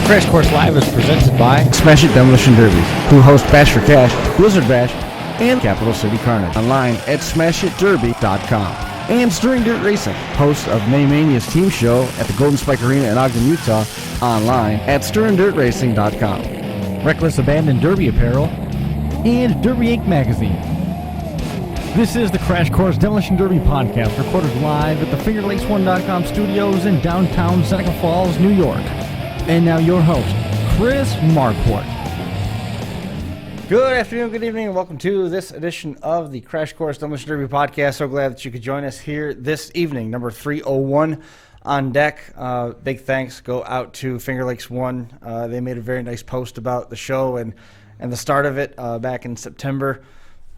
Crash Course Live is presented by Smash It Demolition Derby, who host Bash for Cash, Blizzard Bash, and Capital City Carnage. Online at smashitderby.com. And Stirring Dirt Racing, host of Maymania's team show at the Golden Spike Arena in Ogden, Utah. Online at stirringdirtracing.com. Reckless Abandon Derby Apparel and Derby Inc. Magazine. This is the Crash Course Demolition Derby podcast, recorded live at the FingerLakes1.com studios in downtown Seneca Falls, New York. And now your host, Chris Marquardt. Good afternoon, good evening, and welcome to this edition of the Crash Course Demolition Derby podcast. So glad that you could join us here this evening, number 301 on deck. Big thanks go out to Finger Lakes 1. They made a very nice post about the show and the start of it back in September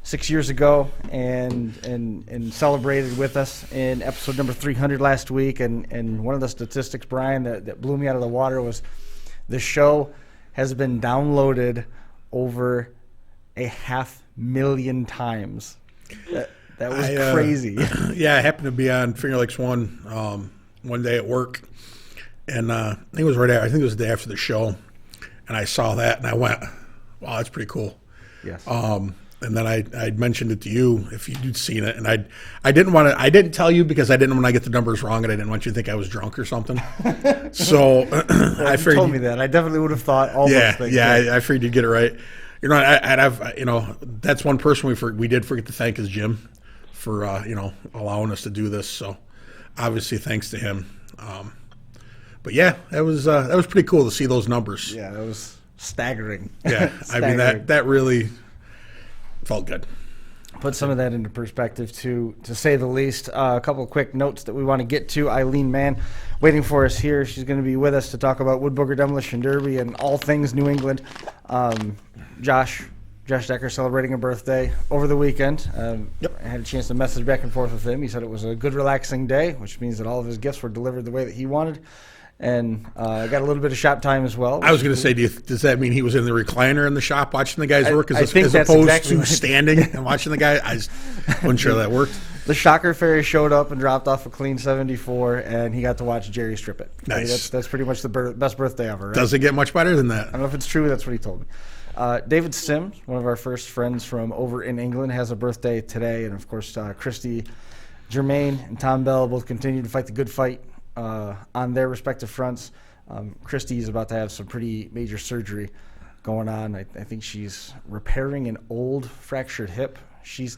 6 years ago, and celebrated with us in episode number 300 last week. And one of the statistics, Brian, that blew me out of the water was the show has been downloaded over 500,000 times. That was crazy. Yeah, I happened to be on Finger Lakes 1 one day at work, and I think it was right after, I think it was the day after the show, and I saw that and I went, wow, that's pretty cool. Yes. And then I mentioned it to you if you'd seen it, and I didn't tell you because I didn't want to get the numbers wrong, and I didn't want you to think I was drunk or something. So well, I figured you told me that. I definitely would have thought all those things. Yeah, I figured you'd get it right. That's one person we did forget to thank is Jim for allowing us to do this. So obviously thanks to him. But yeah, that was pretty cool to see those numbers. Yeah, that was staggering. Yeah, staggering. I mean that really felt good. Put some of that into perspective, to say the least. A couple of quick notes that we want to get to. Eileen Mann waiting for us here. She's going to be with us to talk about Woodbooger Demolition Derby and all things New England. Josh Decker celebrating a birthday over the weekend. Yep. I had a chance to message back and forth with him. He said it was a good, relaxing day, which means that all of his gifts were delivered the way that he wanted. And got a little bit of shop time as well. I was going to say, does that mean he was in the recliner in the shop watching the guys work as opposed exactly to standing and watching the guy? I just wasn't sure that worked. The Shocker Ferry showed up and dropped off a clean 74, and he got to watch Jerry strip it. Nice. I mean, that's pretty much the best birthday ever, right? Does it get much better than that? I don't know if it's true. That's what he told me. David Sims, one of our first friends from over in England, has a birthday today. And, of course, Christy Germain and Tom Bell both continue to fight the good fight on their respective fronts. Christy is about to have some pretty major surgery going on. I think she's repairing an old fractured hip.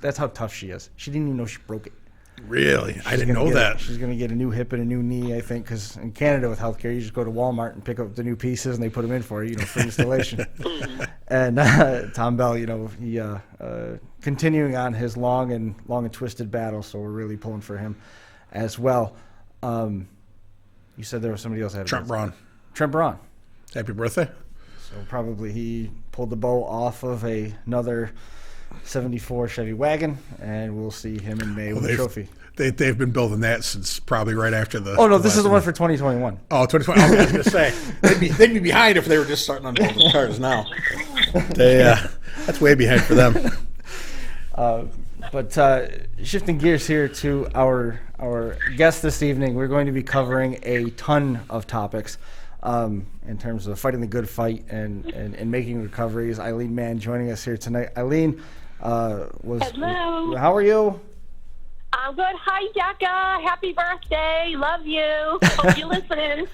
That's how tough she is. She didn't even know she broke it. Really? I didn't know that. She's going to get a new hip and a new knee, I think, because in Canada with healthcare, you just go to Walmart and pick up the new pieces and they put them in for you, for installation. And Tom Bell, he continuing on his long and twisted battle, so we're really pulling for him as well. You said there was somebody else. Trent Braun. Trent Braun. Happy birthday. So probably he pulled the bow off of another 74 Chevy wagon, and we'll see him in May with a trophy. They've been building that since probably right after the. Oh no, this is the one for 2021. Oh, 2020. I was going to say they'd be behind if they were just starting on building cars now. That's way behind for them. But shifting gears here to our guest this evening, we're going to be covering a ton of topics in terms of fighting the good fight and making recoveries. Eileen Mann joining us here tonight. Eileen Hello. How are you? I'm good. Hi, Decca. Happy birthday. Love you. Hope you're listening.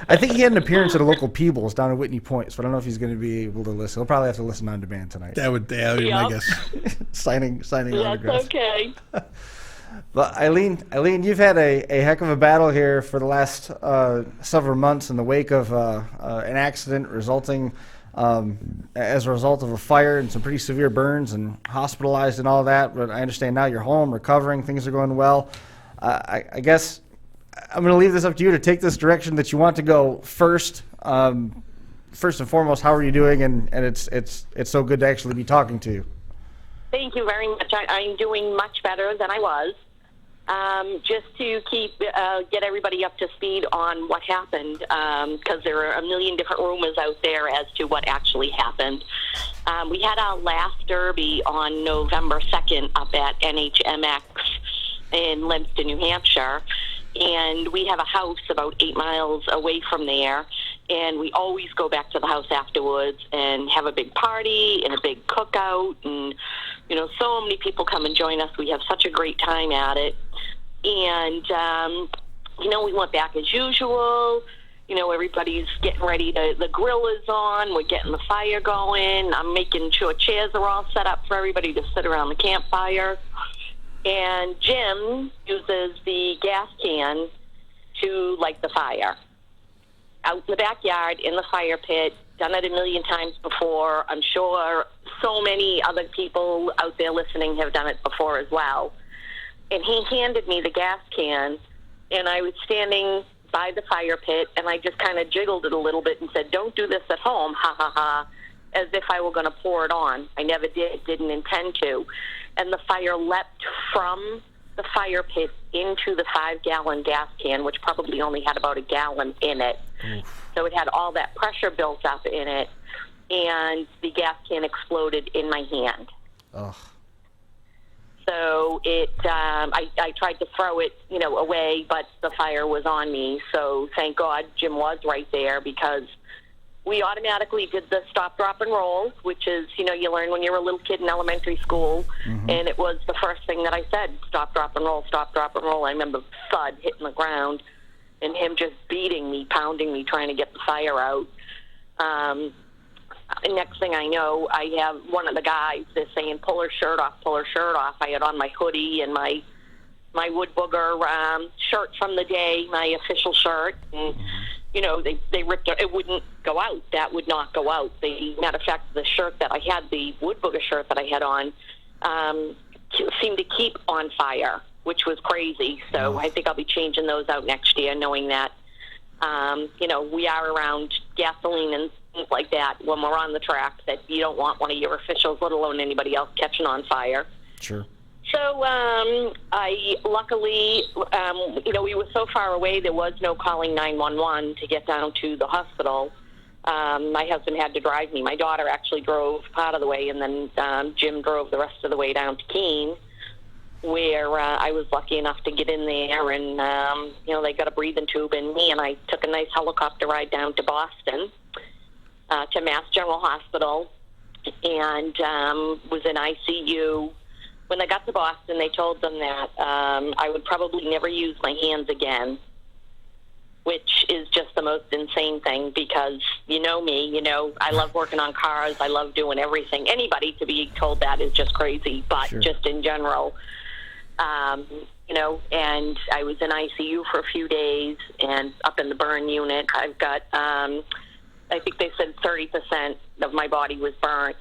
I think he had an appearance at a local Peebles down in Whitney Point, so I don't know if he's going to be able to listen. He'll probably have to listen on demand tonight. That would be my guess. signing autographs. That's okay. But Eileen, you've had a heck of a battle here for the last several months in the wake of an accident resulting as a result of a fire and some pretty severe burns and hospitalized and all that. But I understand now you're home, recovering, things are going well. I guess I'm going to leave this up to you to take this direction that you want to go first. First and foremost, how are you doing? And it's so good to actually be talking to you. Thank you very much. I'm doing much better than I was. Just to get everybody up to speed on what happened, because there are a million different rumors out there as to what actually happened. We had our last derby on November 2nd up at NHMX in Livingston, New Hampshire, and we have a house about 8 miles away from there. And we always go back to the house afterwards and have a big party and a big cookout. And, so many people come and join us. We have such a great time at it. And, we went back as usual. Everybody's getting ready the grill is on. We're getting the fire going. I'm making sure chairs are all set up for everybody to sit around the campfire. And Jim uses the gas can to light the fire. Out in the backyard, in the fire pit, done it a million times before. I'm sure so many other people out there listening have done it before as well. And he handed me the gas can, and I was standing by the fire pit, and I just kind of jiggled it a little bit and said, "Don't do this at home, ha ha ha," as if I were going to pour it on. I never didn't intend to. And the fire leapt from the fire pit into the 5-gallon gas can, which probably only had about a gallon in it. Oof. So it had all that pressure built up in it, and the gas can exploded in my hand. Ugh. So I tried to throw it, away, but the fire was on me. So thank God Jim was right there, because we automatically did the stop, drop, and roll, which is, you learn when you're a little kid in elementary school. Mm-hmm. And it was the first thing that I said, stop, drop, and roll, stop, drop, and roll. I remember thud hitting the ground and him just beating me, pounding me, trying to get the fire out. Next thing I know, I have one of the guys that's saying, pull her shirt off, pull her shirt off. I had on my hoodie and my Woodbooger shirt from the day, my official shirt. And, they ripped it. It wouldn't go out. That would not go out. Matter of fact, the shirt that I had, the Woodbooger shirt that I had on, seemed to keep on fire, which was crazy. So I think I'll be changing those out next year, knowing that, we are around gasoline and things like that when we're on the track, that you don't want one of your officials, let alone anybody else, catching on fire. Sure. So I luckily, we were so far away, there was no calling 911 to get down to the hospital. My husband had to drive me. My daughter actually drove part of the way, and then Jim drove the rest of the way down to Keene, where I was lucky enough to get in there, and, they got a breathing tube in me, and I took a nice helicopter ride down to Boston, to Mass General Hospital, and was in ICU. When I got to Boston, they told them that I would probably never use my hands again, which is just the most insane thing, because you know me, I love working on cars. I love doing everything. Anybody to be told that is just crazy, but sure. Just in general, and I was in ICU for a few days and up in the burn unit. I've got, I think they said 30% of my body was burnt.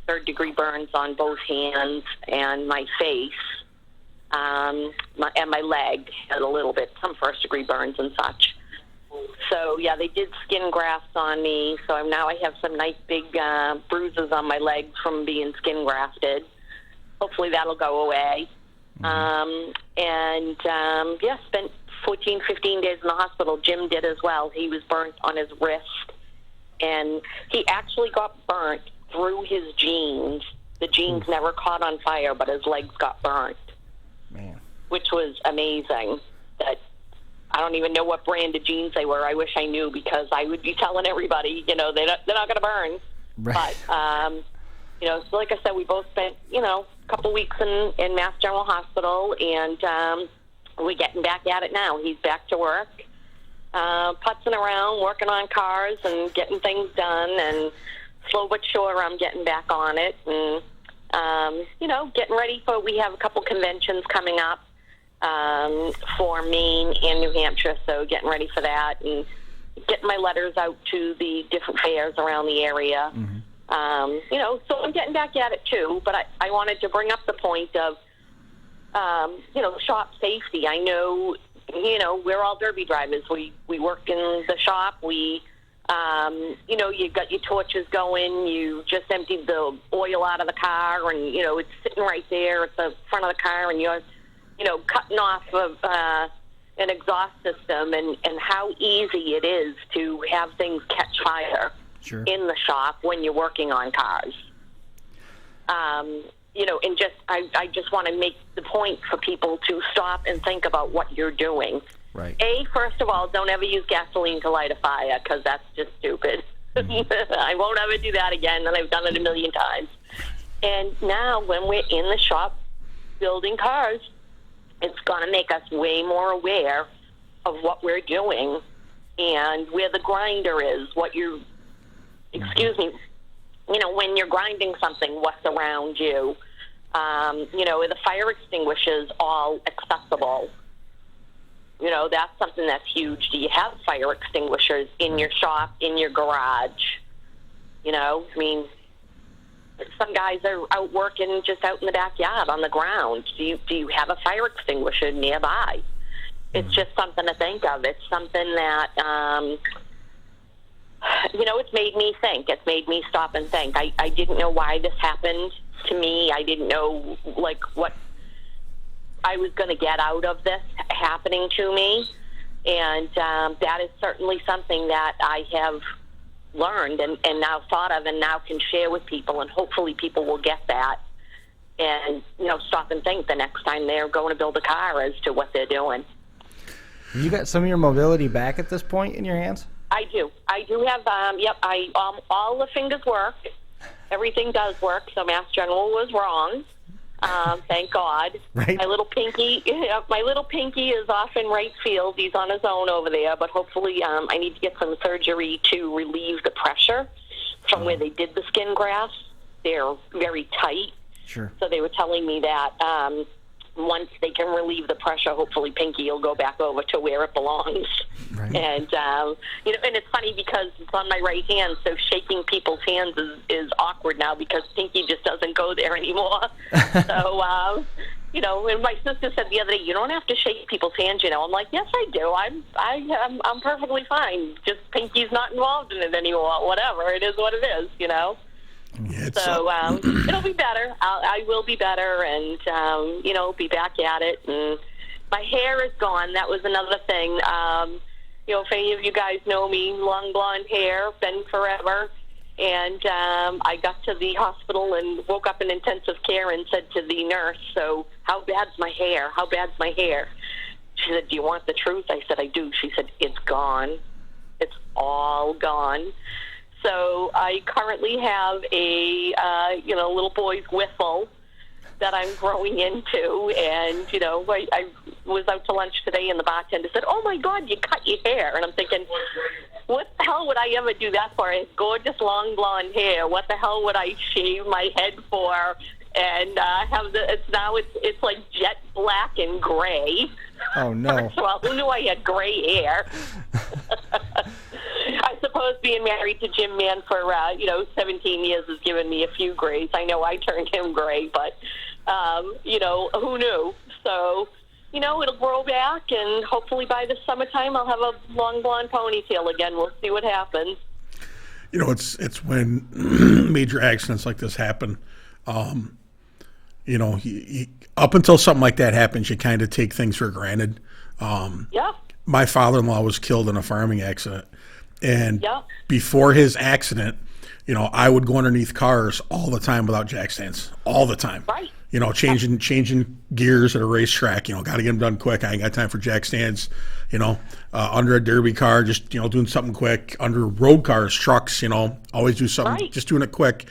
Third-degree burns on both hands and my face, and my leg had a little bit, some first-degree burns and such. So, yeah, they did skin grafts on me, so I have some nice big bruises on my legs from being skin grafted. Hopefully that'll go away. Spent 14, 15 days in the hospital. Jim did as well. He was burnt on his wrist, and he actually got burnt through his jeans. The jeans never caught on fire, but his legs got burnt. Man. Which was amazing. That I don't even know what brand of jeans they were. I wish I knew, because I would be telling everybody, they're not going to burn. Right. But, so like I said, we both spent, a couple weeks in Mass General Hospital, and we're getting back at it now. He's back to work, putzing around, working on cars and getting things done, and slow but sure, I'm getting back on it, and, getting ready we have a couple conventions coming up for Maine and New Hampshire, so getting ready for that, and getting my letters out to the different fairs around the area. Mm-hmm. So I'm getting back at it too, but I wanted to bring up the point of, shop safety. I know, we're all derby drivers. We work in the shop. We, you've got your torches going. You just emptied the oil out of the car, and, it's sitting right there at the front of the car, and you're, cutting off of an exhaust system, and how easy it is to have things catch fire. Sure. In the shop when you're working on cars. I just want to make the point for people to stop and think about what you're doing. Right. First of all, don't ever use gasoline to light a fire, because that's just stupid. I won't ever do that again, and I've done it a million times. And now when we're in the shop building cars, it's going to make us way more aware of what we're doing and where the grinder is, when you're grinding something, what's around you. The fire extinguishers all accessible. That's something that's huge. Do you have fire extinguishers in your shop, in your garage? Some guys are out working just out in the backyard on the ground. Do you have a fire extinguisher nearby? It's just something to think of. It's something that, it's made me think. It's made me stop and think. I didn't know why this happened to me. I didn't know, what I was going to get out of this happening to me. And that is certainly something that I have learned and now thought of and now can share with people, and hopefully people will get that and stop and think the next time they're going to build a car as to what they're doing. You got some of your mobility back at this point in your hands? I do have all the fingers work. Everything does work, so Mass General was wrong. Thank God. Right. My little pinky is off in right field. He's on his own over there, but hopefully I need to get some surgery to relieve the pressure from where they did the skin grafts. They're very tight. Sure. So they were telling me that once they can relieve the pressure, hopefully Pinky will go back over to where it belongs. Right. And, and it's funny because it's on my right hand, so shaking people's hands is awkward now because Pinky just doesn't go there anymore. So, and my sister said the other day, you don't have to shake people's hands, I'm like, yes, I do. I'm perfectly fine. Just Pinky's not involved in it anymore. Whatever. It is what it is, Yeah, So it'll be better. I will be better, and be back at it. And my hair is gone. That was another thing. If any of you guys know me, long blonde hair, been forever. And I got to the hospital and woke up in intensive care and said to the nurse, "So how bad's my hair? How bad's my hair?" She said, "Do you want the truth?" I said, "I do." She said, "It's gone. It's all gone." So I currently have a, little boy's whistle that I'm growing into. And, I was out to lunch today and the bartender said, "Oh, my God, you cut your hair." And I'm thinking, what the hell would I ever do that for? I have gorgeous long blonde hair. What the hell would I shave my head for? And it's like jet black and gray. Oh, no. Well, who knew I had gray hair? I suppose being married to Jim Mann for 17 years has given me a few grays. I know I turned him gray, but who knew? So it'll grow back, and hopefully by the summertime I'll have a long blonde ponytail again. We'll see what happens. It's when major accidents like this happen. Up until something like that happens, you kind of take things for granted. Yeah. My father-in-law was killed in a farming accident. And before his accident, I would go underneath cars all the time without jack stands, all the time. Right. Changing gears at a racetrack. Got to get them done quick. I ain't got time for jack stands. Under a derby car, just doing something quick. Under road cars, trucks. Always do something. Just doing it quick.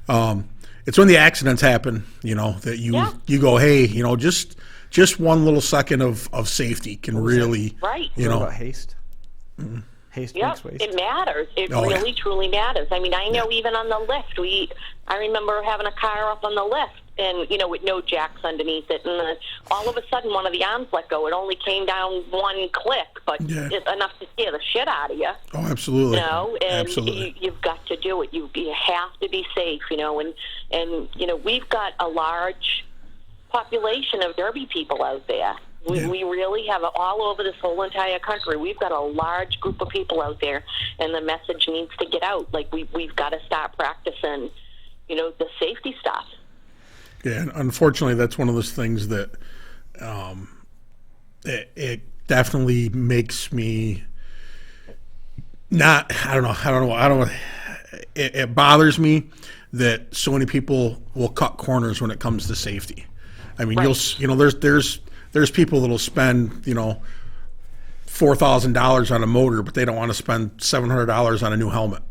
It's when the accidents happen. That you go, hey, just one little second of safety can really. Right. About haste. Mm-hmm. Haste makes waste. It matters. It really, truly matters. I mean, I know even on the lift, I remember having a car up on the lift and, with no jacks underneath it. And all of a sudden, one of the arms let go. It only came down one click, but it's enough to scare the shit out of you. Oh, absolutely. And absolutely. You've got to do it. You have to be safe, and we've got a large population of derby people out there. We really have it all over this whole entire country. We've got a large group of people out there, and the message needs to get out. Like, we've got to start practicing, the safety stuff. Yeah, and unfortunately, that's one of those things that it definitely makes me not. I don't know. It bothers me that so many people will cut corners when it comes to safety. I mean, there's people that'll spend, $4,000 on a motor, but they don't want to spend $700 on a new helmet.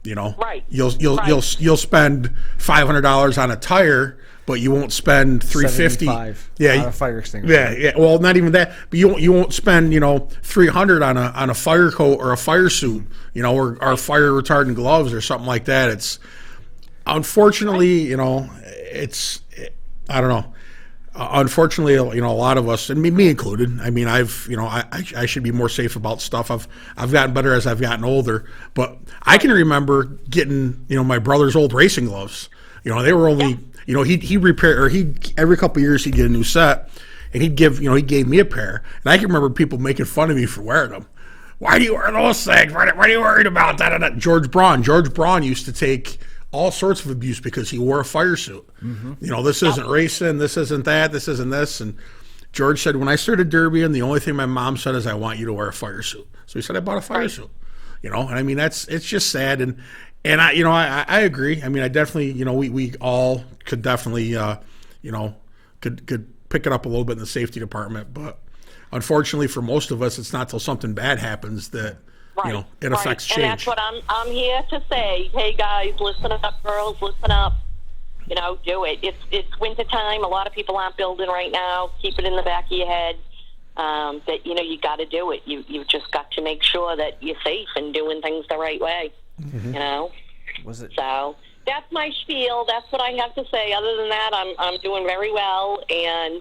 You know, Right. You'll spend $500 on a tire, but you won't spend $350. On a fire extinguisher. Yeah. Well, not even that, but you won't spend $300 on a fire coat or a fire suit, or fire retardant gloves or something like that. It's unfortunately, I don't know. Unfortunately, a lot of us, and me included. I mean, I should be more safe about stuff. I've gotten better as I've gotten older, but I can remember getting, my brother's old racing gloves. They were only, he repaired, or every couple of years he'd get a new set, and he gave me a pair, and I can remember people making fun of me for wearing them. Why do you wear those things? What are you worried about? That. George Braun used to take all sorts of abuse because he wore a fire suit. Mm-hmm. This isn't racing, this isn't that, this isn't this. And George said, when I started derbying, the only thing my mom said is, I want you to wear a fire suit. So he said, I bought a fire suit. And I mean, it's just sad. And I agree. I mean, I definitely, we all could definitely, could pick it up a little bit in the safety department. But unfortunately for most of us, it's not till something bad happens that, it affects change. And that's what I'm here to say. Hey, guys, listen up, girls, listen up. Do it. It's winter time. A lot of people aren't building right now. Keep it in the back of your head that, you got to do it. You've just got to make sure that you're safe and doing things the right way, Was it? So that's my spiel. That's what I have to say. Other than that, I'm doing very well and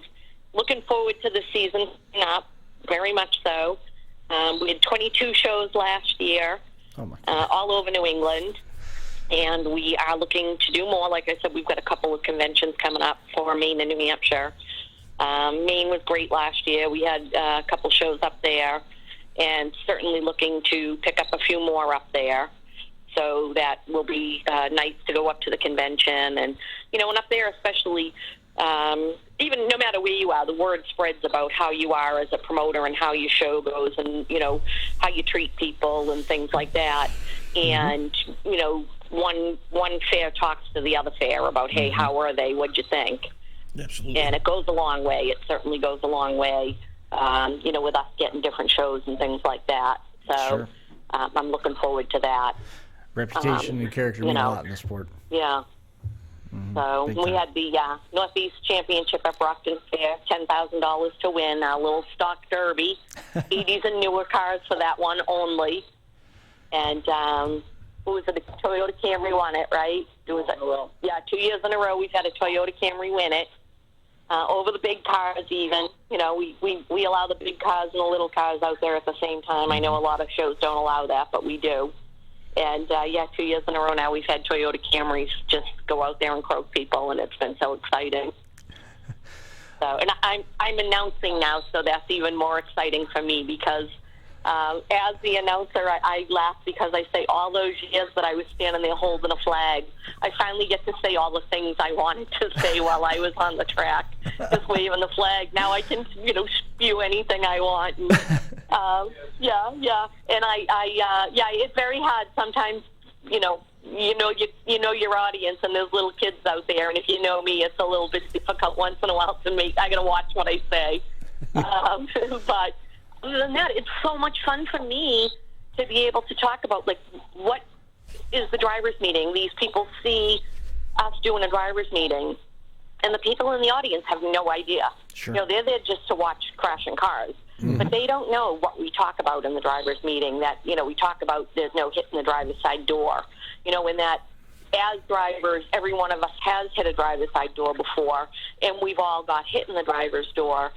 looking forward to the season coming up, very much so. We had 22 shows last year, all over New England, and we are looking to do more. Like I said, we've got a couple of conventions coming up for Maine and New Hampshire. Maine was great last year. We had a couple shows up there, and certainly looking to pick up a few more up there. So that will be nice to go up to the convention. And, and up there especially, even no matter where you are, the word spreads about how you are as a promoter and how your show goes and, how you treat people and things like that. And, one fair talks to the other fair about, hey, how are they? What'd you think? Absolutely. And it goes a long way. It certainly goes a long way, with us getting different shows and things like that. So Sure. I'm looking forward to that. Reputation and character mean a lot in the sport. Yeah. So Big we time. had the Northeast Championship at Brockton Fair, $10,000 to win, our little stock derby, 80s and newer cars for that one only. And who was it? The Toyota Camry won it, right? Yeah, 2 years in a row we've had a Toyota Camry win it. Over the big cars even. We allow the big cars and the little cars out there at the same time. I know a lot of shows don't allow that, but we do. And, 2 years in a row now we've had Toyota Camrys just go out there and croak people, and it's been so exciting. So, and I'm announcing now, so that's even more exciting for me because as the announcer, I laugh because I say all those years that I was standing there holding a flag, I finally get to say all the things I wanted to say while I was on the track, just waving the flag. Now I can, spew anything I want. And, and it's very hard sometimes. You know your audience, and there's little kids out there, and if you know me, it's a little bit difficult once in a while to make. I gotta watch what I say, but other than that, it's so much fun for me to be able to talk about what is the drivers' meeting. These people see us doing a drivers' meeting, and the people in the audience have no idea. Sure. They're there just to watch crashing cars. Mm-hmm. But they don't know what we talk about in the driver's meeting, that, we talk about there's no hitting the driver's side door. In that as drivers, every one of us has hit a driver's side door before, and we've all got hit in the driver's door.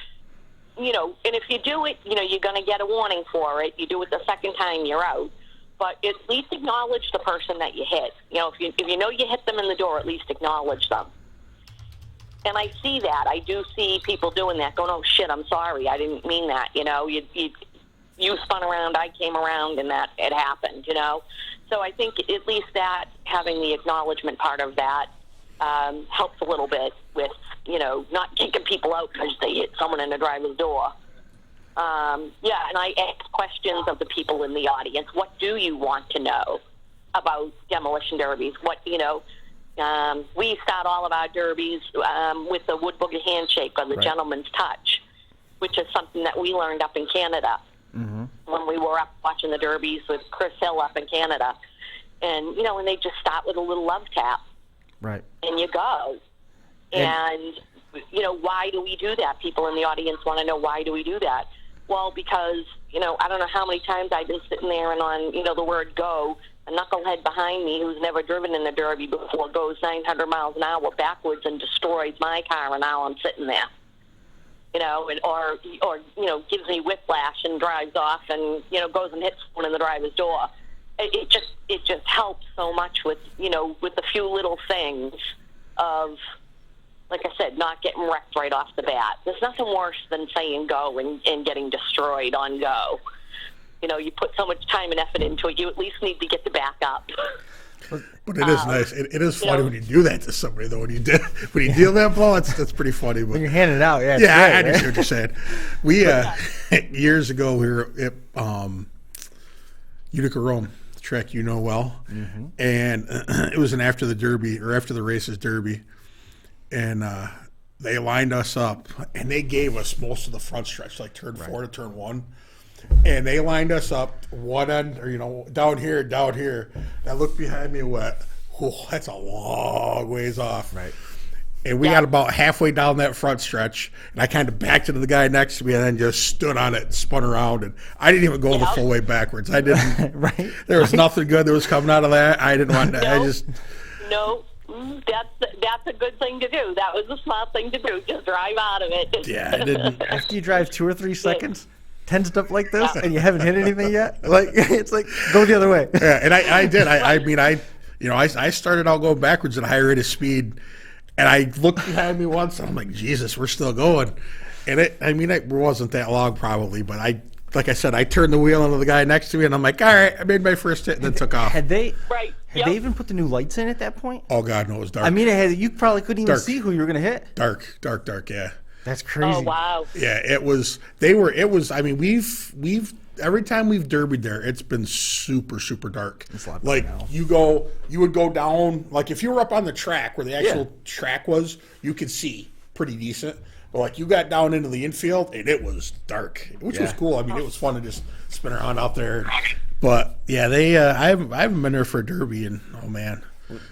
And if you do it, you're going to get a warning for it. You do it the second time, you're out. But at least acknowledge the person that you hit. If you know you hit them in the door, at least acknowledge them. And I see that. I do see people doing that, going, oh, shit, I'm sorry. I didn't mean that. You spun around, I came around, and that it happened, So I think at least that, having the acknowledgement part of that, helps a little bit with, not kicking people out because they hit someone in the driver's door. And I ask questions of the people in the audience. What do you want to know about demolition derbies? We start all of our derbies with the Woodbooger handshake or the gentleman's touch, which is something that we learned up in Canada. when we were up watching the Derbies with Chris Hill up in Canada. And, and they just start with a little love tap. Right. And you go. And why do we do that? People in the audience want to know, why do we do that? Well, because, I don't know how many times I've been sitting there and on, the word go, a knucklehead behind me who's never driven in the Derby before goes 900 miles an hour backwards and destroys my car, and now I'm sitting there. Or gives me whiplash and drives off and, goes and hits someone in the driver's door. It just helps so much with the few little things of, like I said, not getting wrecked right off the bat. There's nothing worse than saying go and getting destroyed on go. You put so much time and effort into it, you at least need to get the back up. But it is nice. It is funny when you do that to somebody, though. When you deal that blow, that's pretty funny. But When you're handing it out, yeah. yeah, I great, understand what you're saying. We years ago we were at Utica Rome, the track you know well, and it was an after the Derby or after the races Derby, and they lined us up and they gave us most of the front stretch, like turn 4 to turn 1. And they lined us up one end, or down here. And I looked behind me and went, "Oh, that's a long ways off." Right. And we got about halfway down that front stretch, and I kind of backed into the guy next to me, and then just stood on it, and spun around, and I didn't even go the full way backwards. I didn't. Right. There was nothing good that was coming out of that. I didn't want that. No, that's a good thing to do. That was a smart thing to do. Just drive out of it. Yeah, I didn't. After you drive 2 or 3 seconds, tensed up like this, and you haven't hit anything yet, it's like go the other way. Yeah, and I did. I started out going backwards at a high rate of speed, and I looked behind me once, and I'm like, Jesus, we're still going. And it wasn't that long probably, but like I said, I turned the wheel into the guy next to me, and I'm like, all right, I made my first hit, and then took off. Had they Yep. they even put the new lights in at that point? Oh God, no, it was dark. I mean, you probably couldn't even Dark. see who you were going to hit. Dark, yeah. That's crazy. Oh, wow. Yeah, it was. I mean, we've every time we've derbied there, it's been super, super dark. It's a lot better like now. you would go down. Like if you were up on the track where the actual track was, you could see pretty decent. But like you got down into the infield, and it was dark, which was cool. I mean, it was fun to just spin around out there. But yeah, I haven't been there for a derby in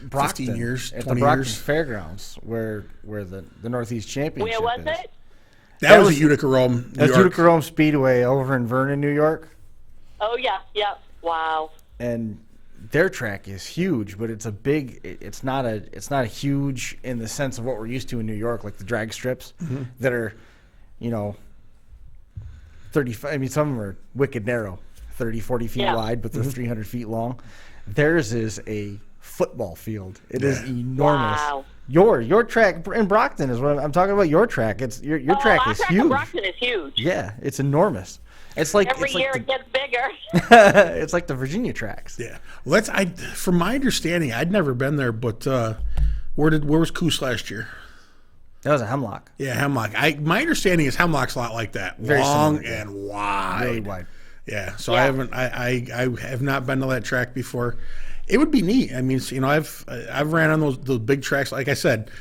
15 years, at 20 the Brockton years. Fairgrounds, where the Northeast Championship Where was is. it? That was at Utica Rome, New That's York. Utica Rome Speedway over in Vernon, New York, Oh, yeah. Wow. and their track is huge, but it's a big. It's not a huge in the sense of what we're used to in New York, like the drag strips that are, 35. I mean, some of them are wicked narrow, 30, 40 feet wide, but they're 300 feet long. Theirs is a football field. It is enormous. Wow. Your track in Brockton is what I'm talking about. Your track, it's your track our is track huge. in Brockton is huge. Yeah, it's enormous. It's like Every it's like year it gets bigger. it's like the Virginia tracks. Yeah, from my understanding, I'd never been there, but where was Coos last year? That was a Hemlock. Yeah, Hemlock. My understanding is Hemlock's a lot like that, Very long similar, yeah. and wide. Really wide. Yeah, so I haven't. I have not been to that track before. It would be neat. I mean, I've ran on those big tracks. Like I said,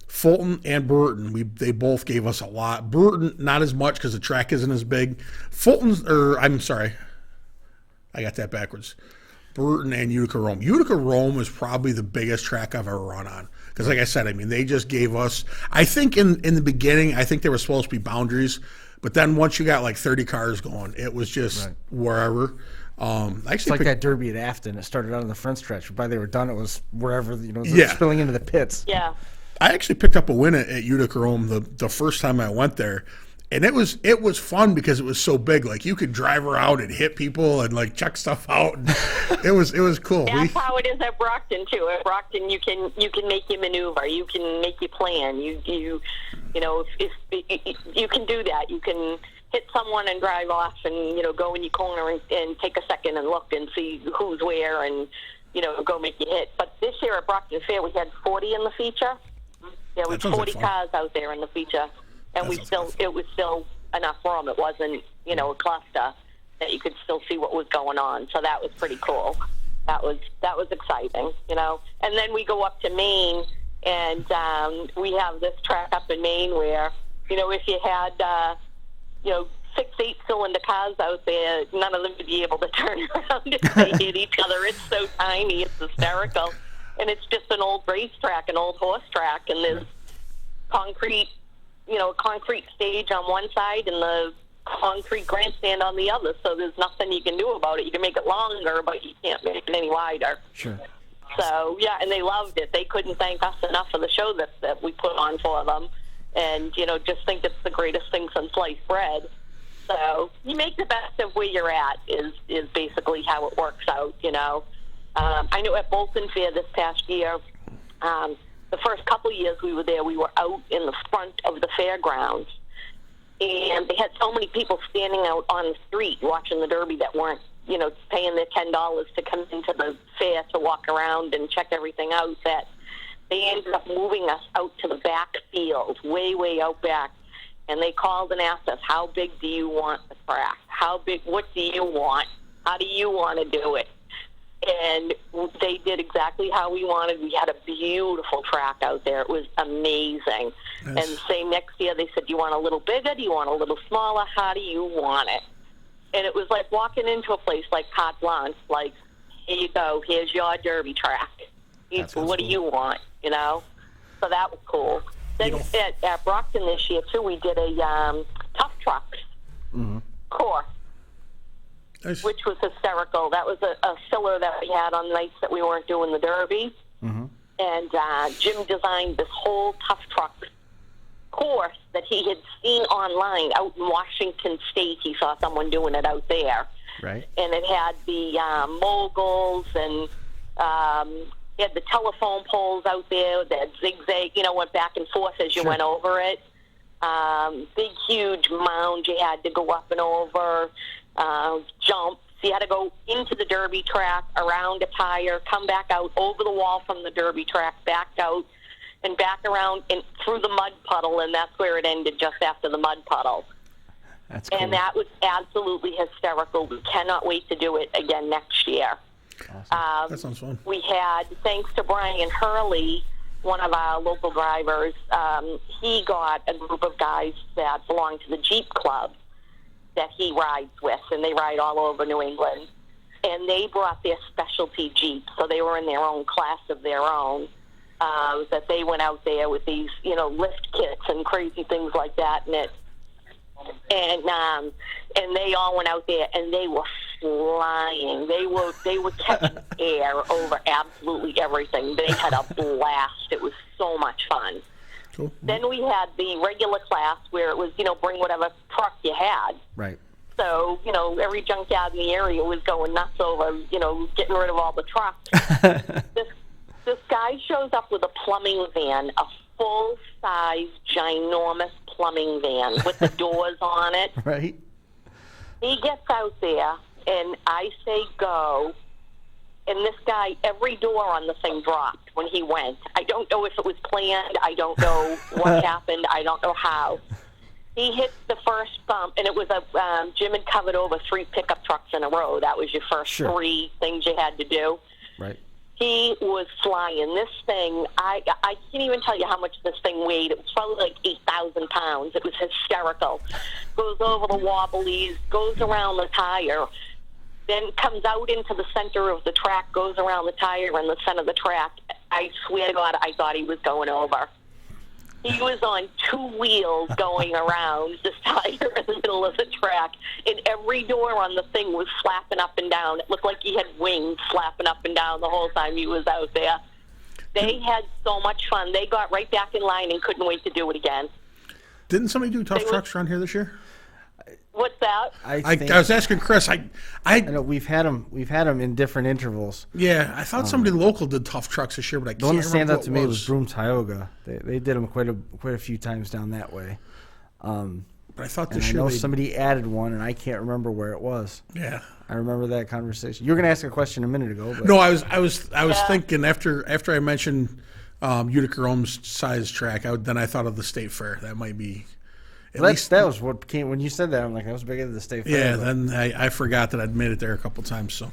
Fulton and Burton, they both gave us a lot. Burton not as much because the track isn't as big. I'm sorry, I got that backwards. Burton and Utica Rome. Utica Rome is probably the biggest track I've ever run on. Because like I said, I mean, they just gave us, I think in the beginning, I think there were supposed to be boundaries. But then once you got like 30 cars going, it was just wherever. It's like that Derby at Afton. It started out on the front stretch. By they were done, it was wherever, spilling into the pits. Yeah. I actually picked up a win at Utica Rome the first time I went there. And it was fun because it was so big. Like you could drive around and hit people and like check stuff out. And it was cool. That's how it is at Brockton too. At Brockton, you can make your maneuver. You can make your plan. You if you can do that. You can hit someone and drive off and go in your corner and take a second and look and see who's where and go make your hit. But this year at Brockton Fair, we had 40 in the feature. Yeah, we had 40 cars out there in the feature. And it was still enough room. It wasn't, a cluster that you could still see what was going on. So that was pretty cool. That was exciting, And then we go up to Maine, and we have this track up in Maine where, if you had, 6 8-cylinder cars out there, none of them would be able to turn around if they hit each other. It's so tiny, it's hysterical. And it's just an old racetrack, an old horse track, and there's concrete, concrete stage on one side and the concrete grandstand on the other, so there's nothing you can do about it. You can make it longer, but you can't make it any wider. Sure. So, yeah, and they loved it. They couldn't thank us enough for the show that we put on for them. And, just think it's the greatest thing since sliced bread. So you make the best of where you're at is basically how it works out, I know at Bolton Fair this past year, the first couple of years we were there, we were out in the front of the fairgrounds. And they had so many people standing out on the street watching the Derby that weren't, paying their $10 to come into the fair to walk around and check everything out, that they ended up moving us out to the back field, way, way out back. And they called and asked us, how big do you want the track? How big, what do you want? How do you want to do it? And they did exactly how we wanted. We had a beautiful track out there. It was amazing. And same next year, they said, do you want a little bigger? Do you want a little smaller? How do you want it? And it was like walking into a place like Carte Blanche, like, here you go, here's your Derby track. What do you want, So that was cool. Then at Brockton this year, too, we did a tough trucks course, which was hysterical. That was a filler that we had on nights that we weren't doing the Derby. And Jim designed this whole tough trucks course that he had seen online out in Washington State. He saw someone doing it out there. Right. And it had the moguls and it had the telephone poles out there that zigzag, went back and forth as you went over it. Big, huge mound you had to go up and over, jumps. You had to go into the Derby track, around a tire, come back out over the wall from the Derby track, back out, and back around and through the mud puddle, and that's where it ended, just after the mud puddle. That's cool. And that was absolutely hysterical. We cannot wait to do it again next year. Awesome. That sounds fun. We had, thanks to Brian Hurley, one of our local drivers, he got a group of guys that belong to the Jeep Club that he rides with, and they ride all over New England. And they brought their specialty Jeeps, so they were in their own class of their own, that they went out there with these, lift kits and crazy things like that, and they all went out there, and they were flying. They were catching air over absolutely everything. They had a blast. It was so much fun. Cool. Then we had the regular class where it was, bring whatever truck you had. Right. So, every junkyard in the area was going nuts over, getting rid of all the trucks. This guy shows up with a plumbing van, a full-size, ginormous plumbing van with the doors on it. Right. He gets out there, and I say go, and this guy, every door on the thing dropped when he went. I don't know if it was planned. I don't know what happened. I don't know how. He hit the first bump, and it was Jim had covered over 3 pickup trucks in a row. That was your first 3 things you had to do. Right. He was flying. This thing, I can't even tell you how much this thing weighed. It was probably like 8,000 pounds. It was hysterical. Goes over the wobblies, goes around the tire, then comes out into the center of the track, goes around the tire in the center of the track. I swear to God, I thought he was going over. He was on 2 wheels going around this tire in the middle of the track, and every door on the thing was flapping up and down. It looked like he had wings flapping up and down the whole time he was out there. They had so much fun. They got right back in line and couldn't wait to do it again. Didn't somebody do tough trucks around here this year? What's that? I was asking Chris. I know we've had them in different intervals. Yeah, I thought somebody local did tough trucks this year, but I can't remember. The one that stands out to me was was Broome Tioga. They did them quite a few times down that way. But I thought and this year I know somebody added one, and I can't remember where it was. Yeah, I remember that conversation. You were going to ask a question a minute ago. But. No, I was thinking after I mentioned Utica Rome's size track, then I thought of the State Fair. That might be. That was what came when you said that. I'm like, that was bigger than the State Fair. Yeah, then I forgot that I'd made it there a couple times. So,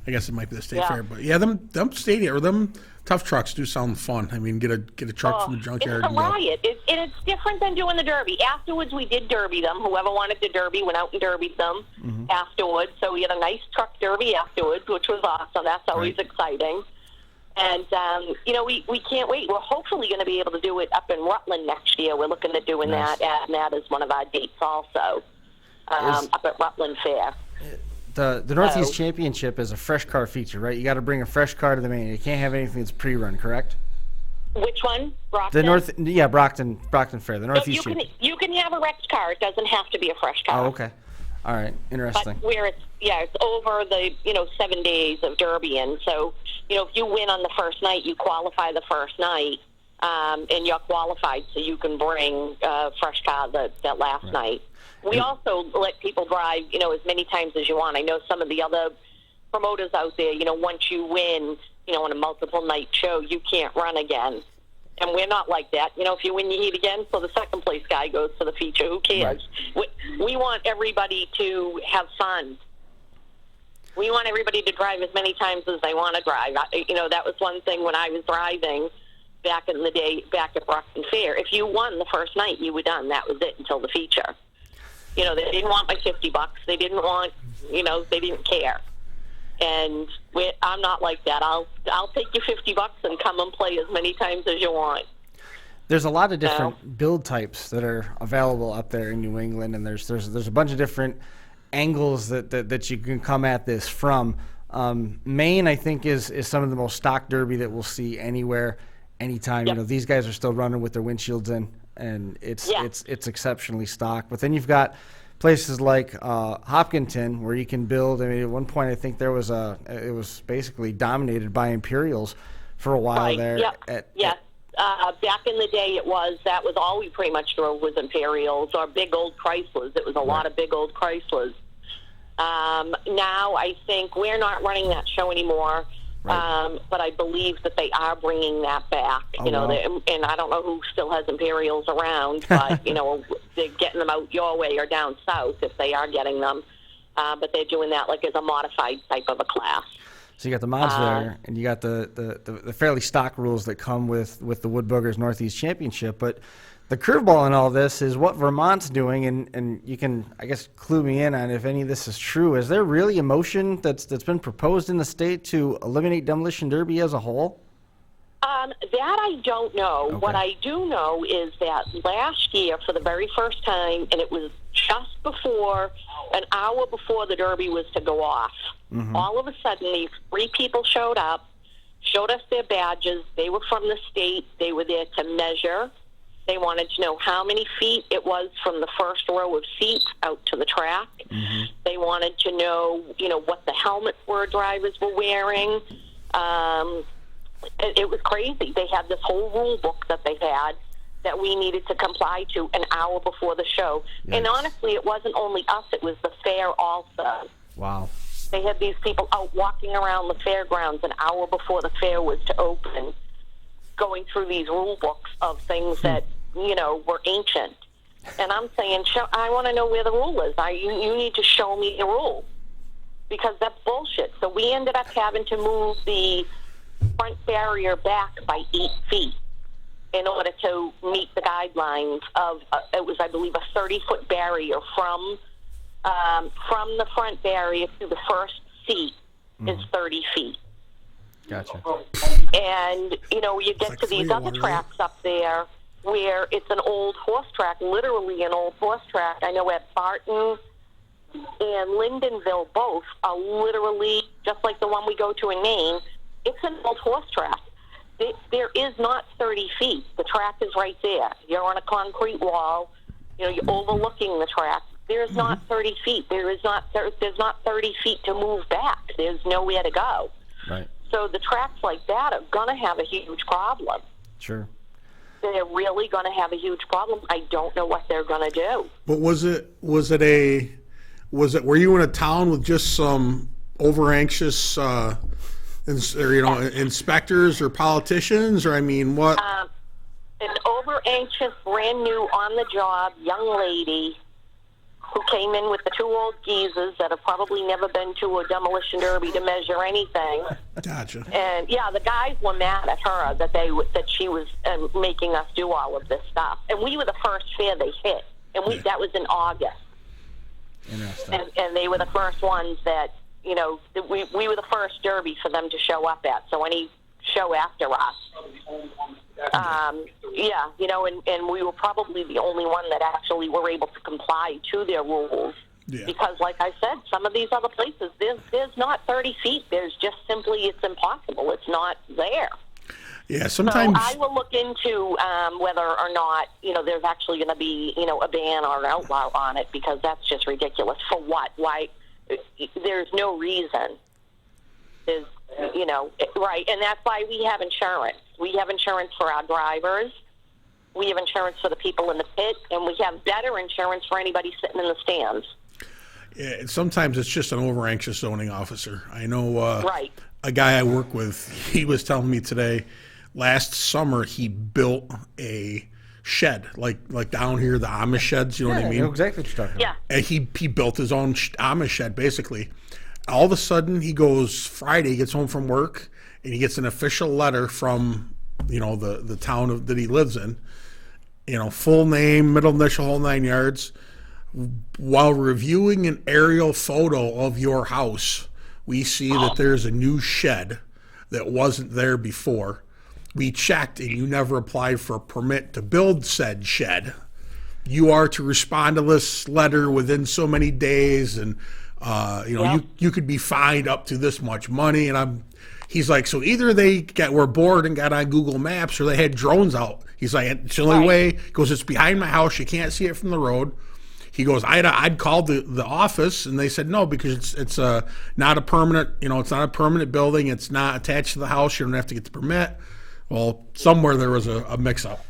I guess it might be the state Yeah. fair, but yeah, them stadium or them tough trucks do sound fun. I mean, get a truck from the junkyard. It's a and go. riot. It's different than doing the derby. Afterwards, we did derby them. Whoever wanted to derby went out and derbied them afterwards. So we had a nice truck derby afterwards, which was awesome. That's always exciting. And, we can't wait. We're hopefully going to be able to do it up in Rutland next year. We're looking at doing that, adding that as one of our dates also, up at Rutland Fair. The Northeast Championship is a fresh car feature, right? You got to bring a fresh car to the main. You can't have anything that's pre-run, correct? Which one? Brockton? Brockton Fair, the Northeast Championship. You can have a wrecked car. It doesn't have to be a fresh car. Oh, okay. All right, interesting. But where it's over the 7 days of derbying. So if you win on the first night, you qualify the first night, and you're qualified, so you can bring a fresh car that last night. We also let people drive, as many times as you want. I know some of the other promoters out there, once you win, on a multiple night show, you can't run again. And we're not like that. If you win, you eat again, so the second place guy goes to the feature. Who cares? Right. We want everybody to have fun. We want everybody to drive as many times as they want to drive. That was one thing when I was driving back in the day, back at Brockton Fair. If you won the first night, you were done. That was it until the feature. They didn't want my $50. They didn't want, they didn't care. And I'm not like that. I'll take your $50 and come and play as many times as you want. There's a lot of different build types that are available up there in New England, and there's a bunch of different angles that you can come at this from. Maine, I think, is some of the most stock derby that we'll see anywhere, anytime. Yep. These guys are still running with their windshields in, and it's exceptionally stock. But then you've got places like Hopkinton, where you can build. I mean, at one point, I think it was basically dominated by Imperials for a while there. Back in the day, that was all we pretty much drove was Imperials or big old Chryslers. It was a lot of big old Chryslers. Now I think we're not running that show anymore. Right. But I believe that they are bringing that back. And I don't know who still has Imperials around, but they're getting them out your way or down south if they are getting them. But they're doing that like as a modified type of a class. So you got the mods there, and you got the fairly stock rules that come with the Woodboogers Northeast Championship. But the curveball in all this is what Vermont's doing, and you can, I guess, clue me in on if any of this is true. Is there really a motion that's been proposed in the state to eliminate demolition derby as a whole? That I don't know. Okay. What I do know is that last year, for the very first time, and it was just an hour before the derby was to go off, all of a sudden these 3 people showed up, showed us their badges. They were from the state. They were there to measure. They wanted to know how many feet it was from the first row of seats out to the track. They wanted to know, what the helmets drivers were wearing. It was crazy. They had this whole rule book that they had that we needed to comply to an hour before the show. Yes. And honestly, it wasn't only us. It was the fair also. Wow. They had these people out walking around the fairgrounds an hour before the fair was to open, going through these rule books of things that, were ancient. And I'm saying, I want to know where the rule is. You need to show me the rule, because that's bullshit. So we ended up having to move the front barrier back by 8 feet in order to meet the guidelines of, it was, I believe, a 30-foot barrier from the front barrier to the first seat is 30 feet. Gotcha. And, you get to these other tracks up there where it's an old horse track, literally an old horse track. I know at Barton and Lindenville both are literally, just like the one we go to in Maine, it's an old horse track. There is not 30 feet. The track is right there. You're on a concrete wall. You're overlooking the track. There's not 30 feet. There's not 30 feet to move back. There's nowhere to go. Right. So the tracks like that are going to have a huge problem. Sure. They're really going to have a huge problem. I don't know what they're going to do. But were you in a town with just some over anxious inspectors or politicians, or what? An over anxious, brand new, on the job young lady who came in with the two old geezers that have probably never been to a demolition derby to measure anything. Gotcha. And yeah, the guys were mad at her that she was making us do all of this stuff. And we were the first fair they hit, and that was in August. Interesting. And they were the first ones that, you know, we were the first derby for them to show up at. So any show after us. Yeah, you know, and we were probably the only one that actually were able to comply to their rules. Yeah. Because, like I said, some of these other places, there's not 30 feet. There's just simply, it's impossible. It's not there. Yeah, sometimes. So I will look into whether or not, you know, there's actually going to be, you know, a ban or an outlaw on it, because that's just ridiculous. For what? Why? There's no reason. There's, you know, right. And that's why we have insurance. We have insurance for our drivers. We have insurance for the people in the pit, and we have better insurance for anybody sitting in the stands. Yeah, sometimes it's just an over-anxious zoning officer. I know right. A guy I work with, he was telling me today, last summer he built a shed, like down here, the Amish sheds, you know what I mean? I know exactly what you're talking about. And he built his own Amish shed, basically. All of a sudden, he goes Friday, he gets home from work, and he gets an official letter from, you know, the town that he lives in, you know, full name, middle initial, whole 9 yards. While reviewing an aerial photo of your house, we see that there's a new shed that wasn't there before. We checked, and you never applied for a permit to build said shed. You are to respond to this letter within so many days, and you know, you could be fined up to this much money. And he's like, so either they were bored and got on Google Maps, or they had drones out. He's like, it's the only way. He goes, it's behind my house. You can't see it from the road. He goes, I'd called the office, and they said no, because it's not a permanent, you know, it's not a permanent building. It's not attached to the house. You don't have to get the permit. Well, somewhere there was a mix-up.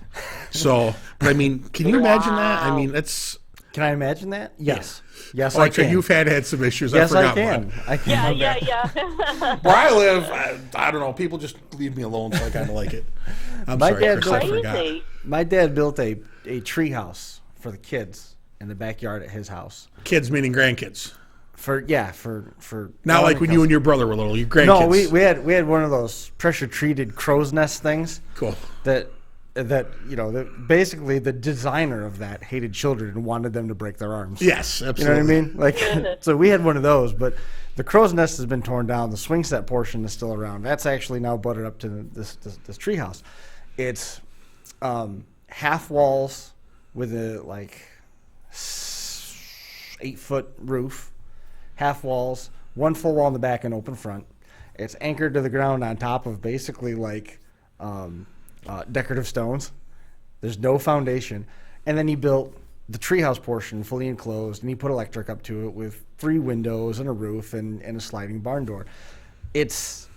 So, but I mean, can you imagine that? I mean, it's. Can I imagine that? Yes. Yes, I can. You've had some issues. Yes, I forgot I can. one. I can. Yeah. Where I live, I don't know. People just leave me alone, so I kind of like it. I'm sorry, Chris, I forgot. My dad built a tree house for the kids in the backyard at his house. Kids meaning grandkids. For not like when you and your brother were little. Your grandkids. No, we had one of those pressure treated crow's nest things. Cool. That you know, basically the designer of that hated children and wanted them to break their arms. Yes, absolutely. You know what I mean? Like, so we had one of those, but the crow's nest has been torn down. The swing set portion is still around. That's actually now butted up to this tree house. It's half walls with a 8-foot roof, half walls, one full wall in the back and open front. It's anchored to the ground on top of basically decorative stones. There's no foundation. And then he built the treehouse portion fully enclosed, and he put electric up to it with 3 windows and a roof and a sliding barn door. It's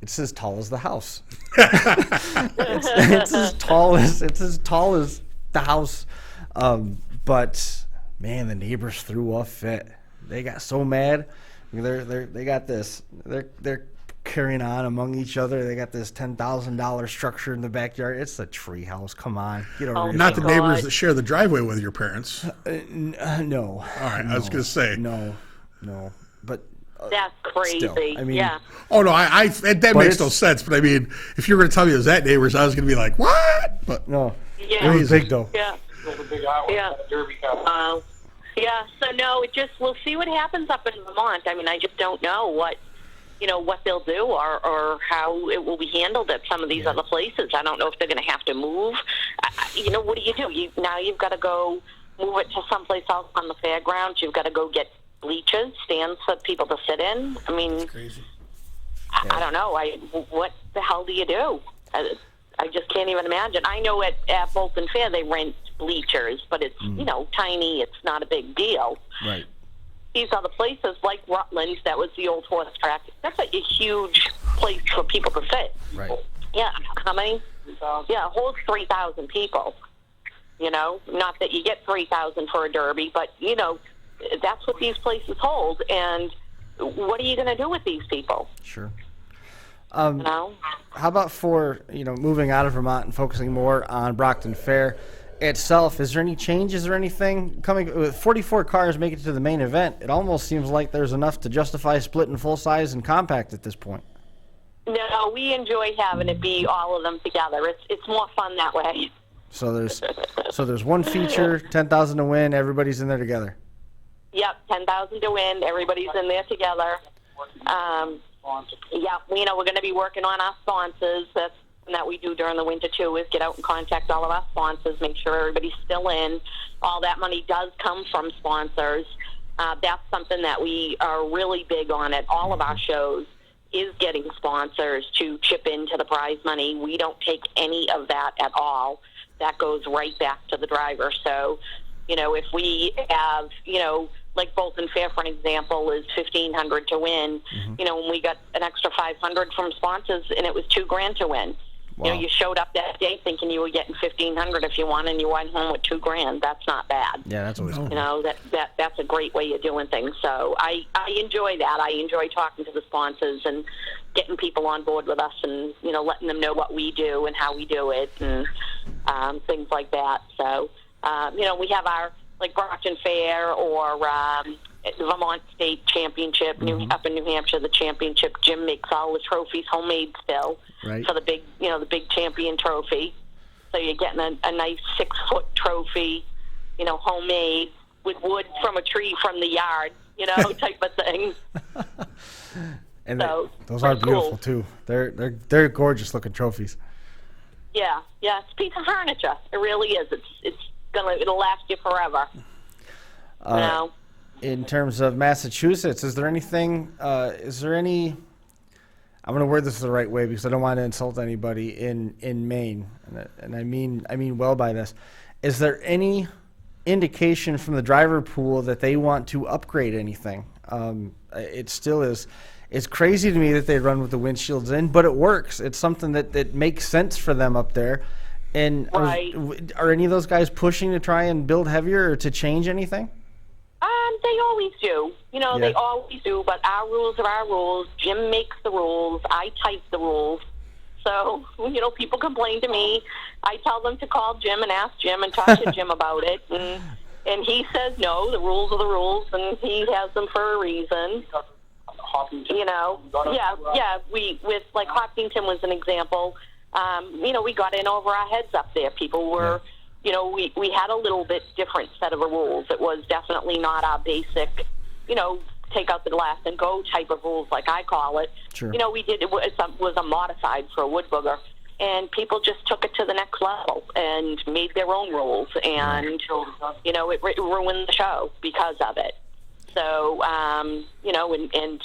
as tall as the house. it's as tall as the house. But man, the neighbors threw a fit. They got so mad. They got this. They're carrying on among each other. They got this $10,000 structure in the backyard. It's a tree house. Come on, get over it. Not the neighbors that share the driveway with your parents. No. All right, I was going to say no, but that's crazy. Still, I mean, yeah. Oh no, that makes no sense. But I mean, if you were going to tell me it was that neighbors, I was going to be like, what? But no, yeah. it was big though. Yeah. Yeah. So no, we'll see what happens up in Vermont. I mean, I just don't know what they'll do or how it will be handled at some of these other places. I don't know if they're going to have to move. What do? You've got to go move it to someplace else on the fairgrounds. You've got to go get bleachers, stands for people to sit in. I mean, that's crazy. I don't know. What the hell do you do? I just can't even imagine. I know at Bolton Fair they rent bleachers, but it's tiny. It's not a big deal. Right. These other places like Rutland, that was the old horse track. That's a huge place for people to sit. Right. Yeah. How many? Yeah, holds 3,000 people. Not that you get 3,000 for a derby, but that's what these places hold. And what are you going to do with these people? Sure. How about for moving out of Vermont and focusing more on Brockton Fair? itself, is there any change? Is there anything coming? With 44 cars making it to the main event, it almost seems like there's enough to justify splitting full size and compact at this point. No, we enjoy having it be all of them together. It's more fun that way. So there's one feature, 10,000 to win. Everybody's in there together. Yep, 10,000 to win. Everybody's in there together. Yeah, we're going to be working on our sponsors. That's that we do during the winter too, is get out and contact all of our sponsors, make sure everybody's still in. All that money does come from sponsors. That's something that we are really big on at all of our shows, is getting sponsors to chip into the prize money. We don't take any of that at all. That goes right back to the driver. So, if we have, like Bolton Fair, for an example, is $1,500 to win. When we got an extra $500 from sponsors, and it was $2,000 to win. Wow. You showed up that day thinking you were getting $1,500 if you won, and you went home with $2,000. That's not bad. Yeah, that's always cool. That's a great way of doing things. So I enjoy that. I enjoy talking to the sponsors and getting people on board with us, and letting them know what we do and how we do it, and things like that. So we have our like Brockton Fair or the Vermont State Championship, up in New Hampshire, the championship. Jim makes all the trophies homemade still for the big, the big champion trophy. So you're getting a nice 6-foot trophy, homemade with wood from a tree from the yard, type of thing. And so, those are beautiful cool. too. They're gorgeous looking trophies. Yeah, it's a piece of furniture. It really is. It'll last you forever. In terms of Massachusetts, is there anything? I'm going to word this the right way because I don't want to insult anybody in Maine, and I mean well by this. Is there any indication from the driver pool that they want to upgrade anything? It still is. It's crazy to me that they run with the windshields in, but it works. It's something that makes sense for them up there. And are any of those guys pushing to try and build heavier or to change anything? They always do. They always do, but our rules are our rules. Jim makes the rules. I type the rules. So, people complain to me. I tell them to call Jim and ask Jim and talk to Jim about it. And he says, no, the rules are the rules, and he has them for a reason. With like Hopkinton was an example. We got in over our heads up there. People were... we had a little bit different set of rules. It was definitely not our basic, take out the glass and go type of rules, like I call it. Sure. It was a modified for a Woodbooger, and people just took it to the next level and made their own rules, and it ruined the show because of it. So and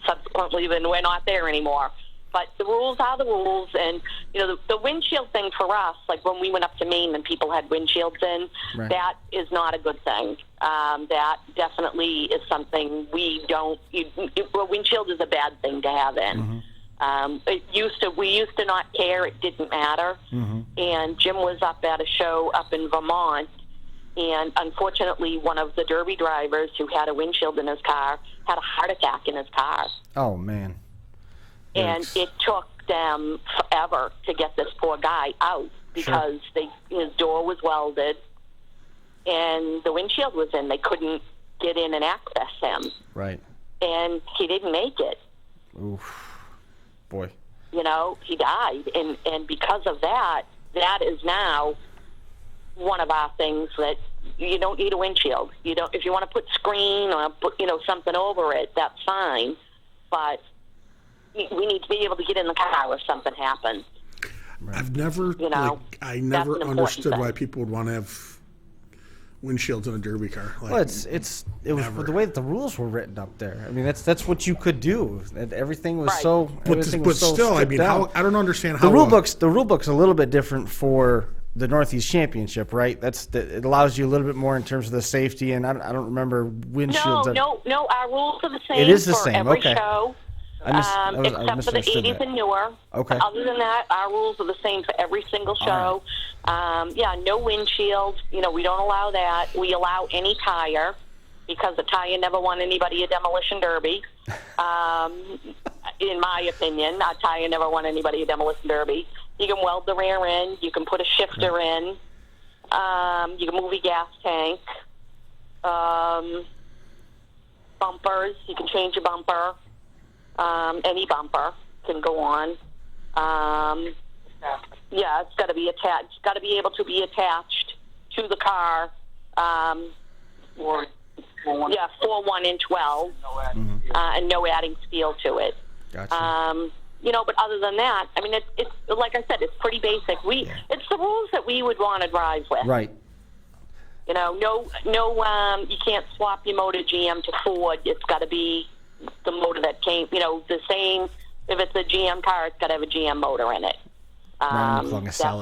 subsequently, then we're not there anymore. But the rules are the rules, and the windshield thing for us, like when we went up to Maine and people had windshields in, that is not a good thing. That definitely is something we don't. A windshield is a bad thing to have in. We used to not care; it didn't matter. And Jim was up at a show up in Vermont, and unfortunately, one of the Derby drivers who had a windshield in his car had a heart attack in his car. Oh man. And it took them forever to get this poor guy out because his door was welded and the windshield was in. They couldn't get in and access him. Right. And he didn't make it. Oof. Boy. He died. And because of that, that is now one of our things that you don't need a windshield. If you want to put screen or put, something over it, that's fine. But we need to be able to get in the car if something happens. I've never, I never understood why people would want to have windshields in a Derby car. Well, it was the way that the rules were written up there. I mean, that's what you could do. Everything was so. But still, I mean, I don't understand how the rule book's a little bit different for the Northeast Championship, right? It allows you a little bit more in terms of the safety, and I don't remember windshields. No, our rules are the same. It is the for same. every Okay. show. Except for the 80s and newer. Okay. Other than that, our rules are the same for every single show. Right. No windshield. We don't allow that. We allow any tire because a tire never won anybody a demolition derby. In my opinion, a tire never won anybody a demolition derby. You can weld the rear end. You can put a shifter in. You can move your gas tank. Bumpers, you can change your bumper. Any bumper can go on. Yeah, it's got to be attached. It's got to be able to be attached to the car. 4, 1 and 12, and no adding steel to it. Gotcha. But other than that, I mean, it's like I said, it's pretty basic. It's the rules that we would want to drive with. Right. No, you can't swap your motor GM to Ford. It's got to be the motor that came, the same. If it's a GM car, it's got to have a GM motor in it. That's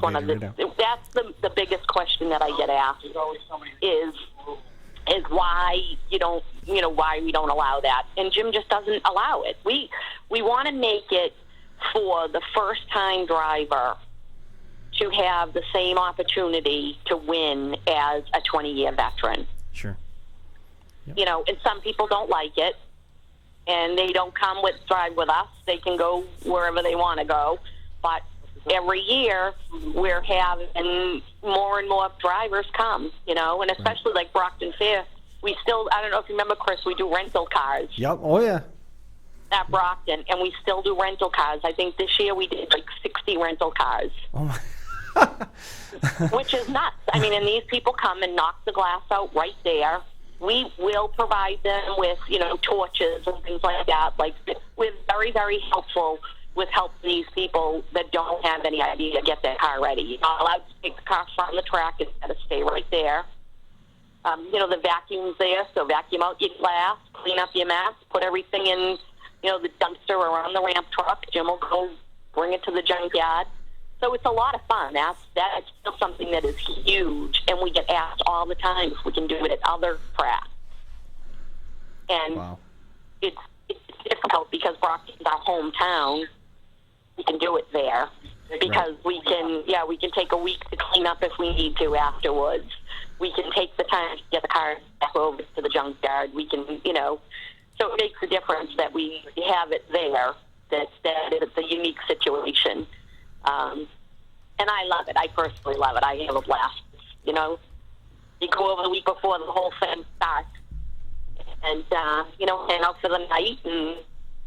one of that's the biggest question that I get asked is why why we don't allow that, and Jim just doesn't allow it. We want to make it for the first time driver to have the same opportunity to win as a 20-year veteran. Sure. Yep. And some people don't like it, and they don't drive with us. They can go wherever they want to go, but every year we're having more and more drivers come, and especially like Brockton Fair. We still, I don't know if you remember, Chris, we do rental cars. Yep. Oh, yeah. At Brockton, and we still do rental cars. I think this year we did like 60 rental cars. Oh, my. Which is nuts. I mean, and these people come and knock the glass out right there. We will provide them with, torches and things like that. Like, we're very, very helpful with helping these people that don't have any idea to get their car ready. You're not allowed to take the car from the track. It's got to stay right there. The vacuum's there, so vacuum out your glass, clean up your mess, put everything in, the dumpster or on the ramp truck. Jim will go bring it to the junkyard. So it's a lot of fun. That's still something that is huge, and we get asked all the time if we can do it at other tracks. And wow. It's difficult because Brockton's our hometown. We can do it there because we can take a week to clean up if we need to afterwards. We can take the time to get the car back over to the junkyard. We can, so it makes a difference that we have it there, that it's a unique situation. And I love it. I personally love it. I have a blast. You go over the week before the whole thing starts and, hang out for the night and,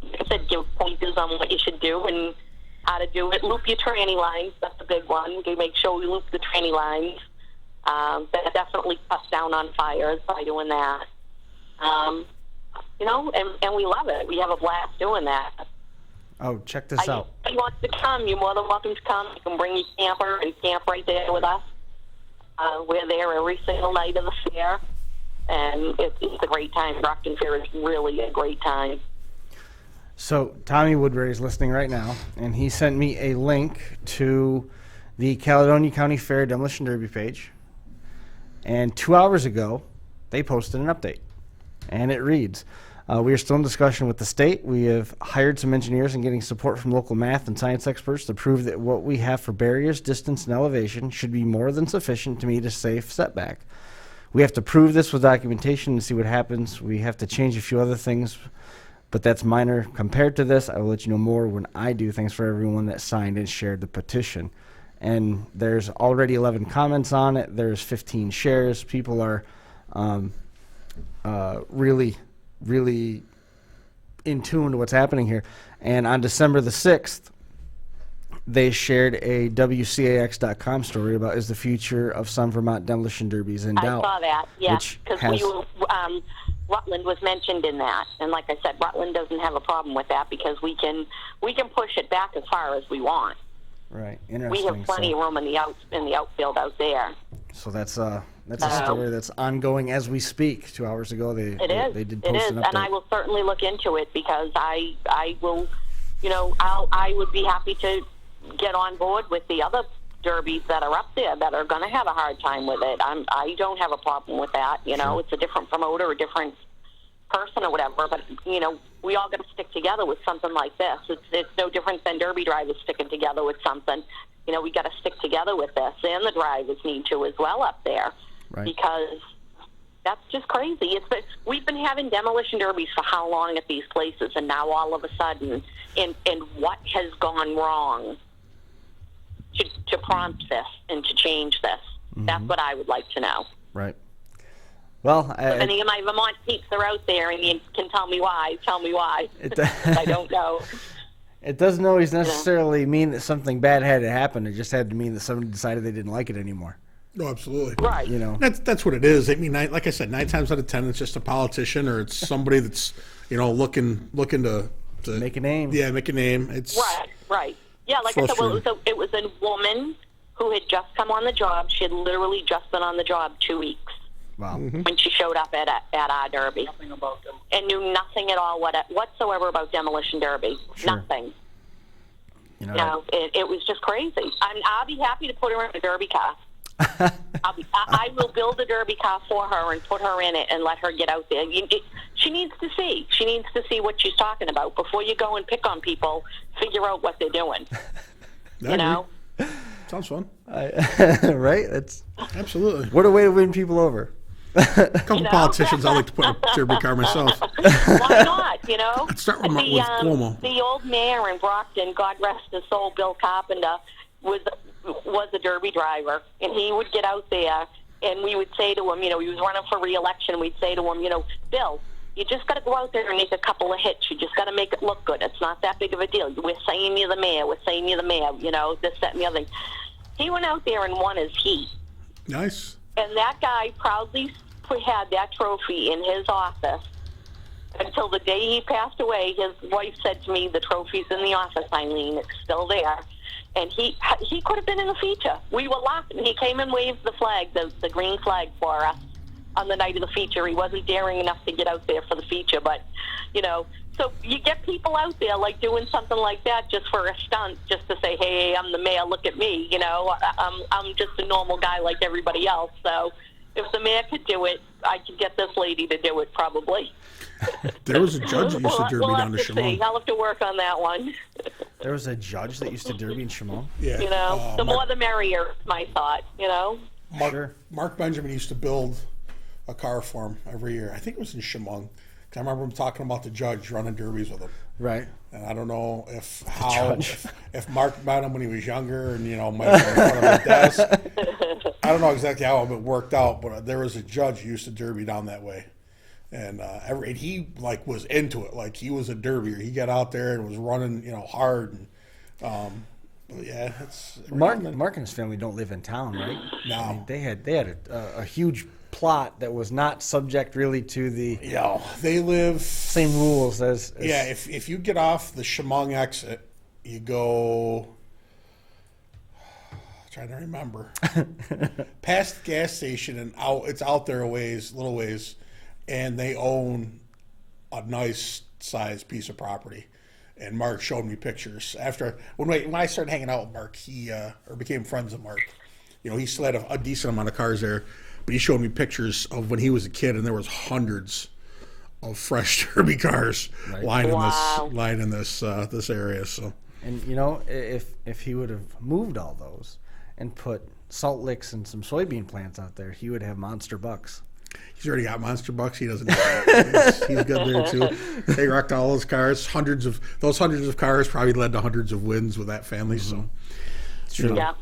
like I said, give pointers on what you should do and how to do it. Loop your tranny lines. That's a big one. We make sure we loop the tranny lines. That definitely cuts down on fires by doing that. And we love it. We have a blast doing that. Oh, check this out. If you want to come, you're more than welcome to come. You can bring your camper and camp right there with us. We're there every single night of the fair, and it's a great time. Brockton Fair is really a great time. So Tommy Woodbury is listening right now, and he sent me a link to the Caledonia County Fair Demolition Derby page. And 2 hours ago, they posted an update, and it reads, we are still in discussion with the state. We have hired some engineers and getting support from local math and science experts to prove that what we have for barriers, distance, and elevation should be more than sufficient to meet a safe setback. We have to prove this with documentation and see what happens. We have to change a few other things, but that's minor compared to this. I will let you know more when I do. Thanks for everyone that signed and shared the petition. And there's already 11 comments on it. There's 15 shares. People are really in tune to what's happening here. And on December the 6th, they shared a WCAX.com story about is the future of some Vermont demolition derbies in doubt. I saw that, yes, because Rutland was mentioned in that. And like I said, Rutland doesn't have a problem with that because we can push it back as far as we want. Right, interesting. We have plenty of room in the outfield out there. So that's a story that's ongoing as we speak. 2 hours ago, they did post an update. And I will certainly look into it because I will, I would be happy to get on board with the other derbies that are up there that are going to have a hard time with it. I don't have a problem with that. Sure. It's a different promoter, a different person or whatever, but we all got to stick together with something like this. It's no different than derby drivers sticking together with something. We got to stick together with this, and the drivers need to as well up there. Right. Because that's just crazy. We've been having demolition derbies for how long at these places, and now all of a sudden, and what has gone wrong to prompt this and to change this? That's what I would like to know. Right. Well, If any of my Vermont peeps are out there and you can tell me why, I don't know. It doesn't always necessarily mean that something bad had to happen. It just had to mean that somebody decided they didn't like it anymore. No, absolutely. Right. You know, That's what it is. I mean, like I said, 9 times out of 10, it's just a politician or it's somebody that's, looking to make a name. Yeah, make a name. It's Right. Yeah, like I said, it was a woman who had just come on the job. She had literally just been on the job 2 weeks. Wow. When she showed up at our derby. Nothing about them. And knew nothing at all whatsoever about Demolition Derby. Sure. Nothing. You know, It was just crazy. I'll be happy to put her in a derby car. I will build a derby car for her and put her in it and let her get out there. She needs to see. She needs to see what she's talking about. Before you go and pick on people, figure out what they're doing. Sounds fun. right? That's Absolutely. what a way to win people over. A couple politicians I like to put in a derby car myself. Why not? Let's start with Cuomo. The old mayor in Brockton, God rest his soul, Bill Carpenter, was a derby driver, and he would get out there, and we would say to him, he was running for re-election. We'd say to him, Bill, you just got to go out there and make a couple of hits. You just got to make it look good. It's not that big of a deal. We're saying you're the mayor. This, that, and the other thing. He went out there and won his heat. Nice. And that guy proudly had that trophy in his office until the day he passed away. His wife said to me, the trophy's in the office, Eileen. It's still there. And he could have been in the feature. We were laughing. He came and waved the flag, the green flag for us on the night of the feature. He wasn't daring enough to get out there for the feature. But, so you get people out there like doing something like that just for a stunt, just to say, hey, I'm the mayor, look at me. I'm just a normal guy like everybody else. So if the mayor could do it, I could get this lady to do it probably. There was a judge that used to derby down to Chemung. I'll have to work on that one. There was a judge that used to derby in Chemung. Yeah. The more the merrier, my thought, Mark Benjamin used to build a car for him every year. I think it was in Chemung. I remember him talking about the judge running derbies with him. Right. And I don't know if Mark met him when he was younger and, might have been in front of a desk. I don't know exactly how it worked out, but there was a judge who used to derby down that way. And he was into it. Like he was a derbier. He got out there and was running, hard. And yeah, it's Mark and his family don't live in town, right? No, I mean, they had a huge plot that was not subject really to the they live same rules as if you get off the Chemung exit, you go. Trying to remember past the gas station and out. It's out there a little ways. And they own a nice sized piece of property. And Mark showed me pictures after when I started hanging out with Mark. He became friends with Mark. He still had a decent amount of cars there, but he showed me pictures of when he was a kid, and there was hundreds of fresh derby cars lying in this area. So, and if he would have moved all those and put salt licks and some soybean plants out there, he would have monster bucks. He's already got monster bucks. He doesn't. He's good there too. They wrecked all those cars. Hundreds of cars probably led to hundreds of wins with that family. Mm-hmm. So it's true. Yeah.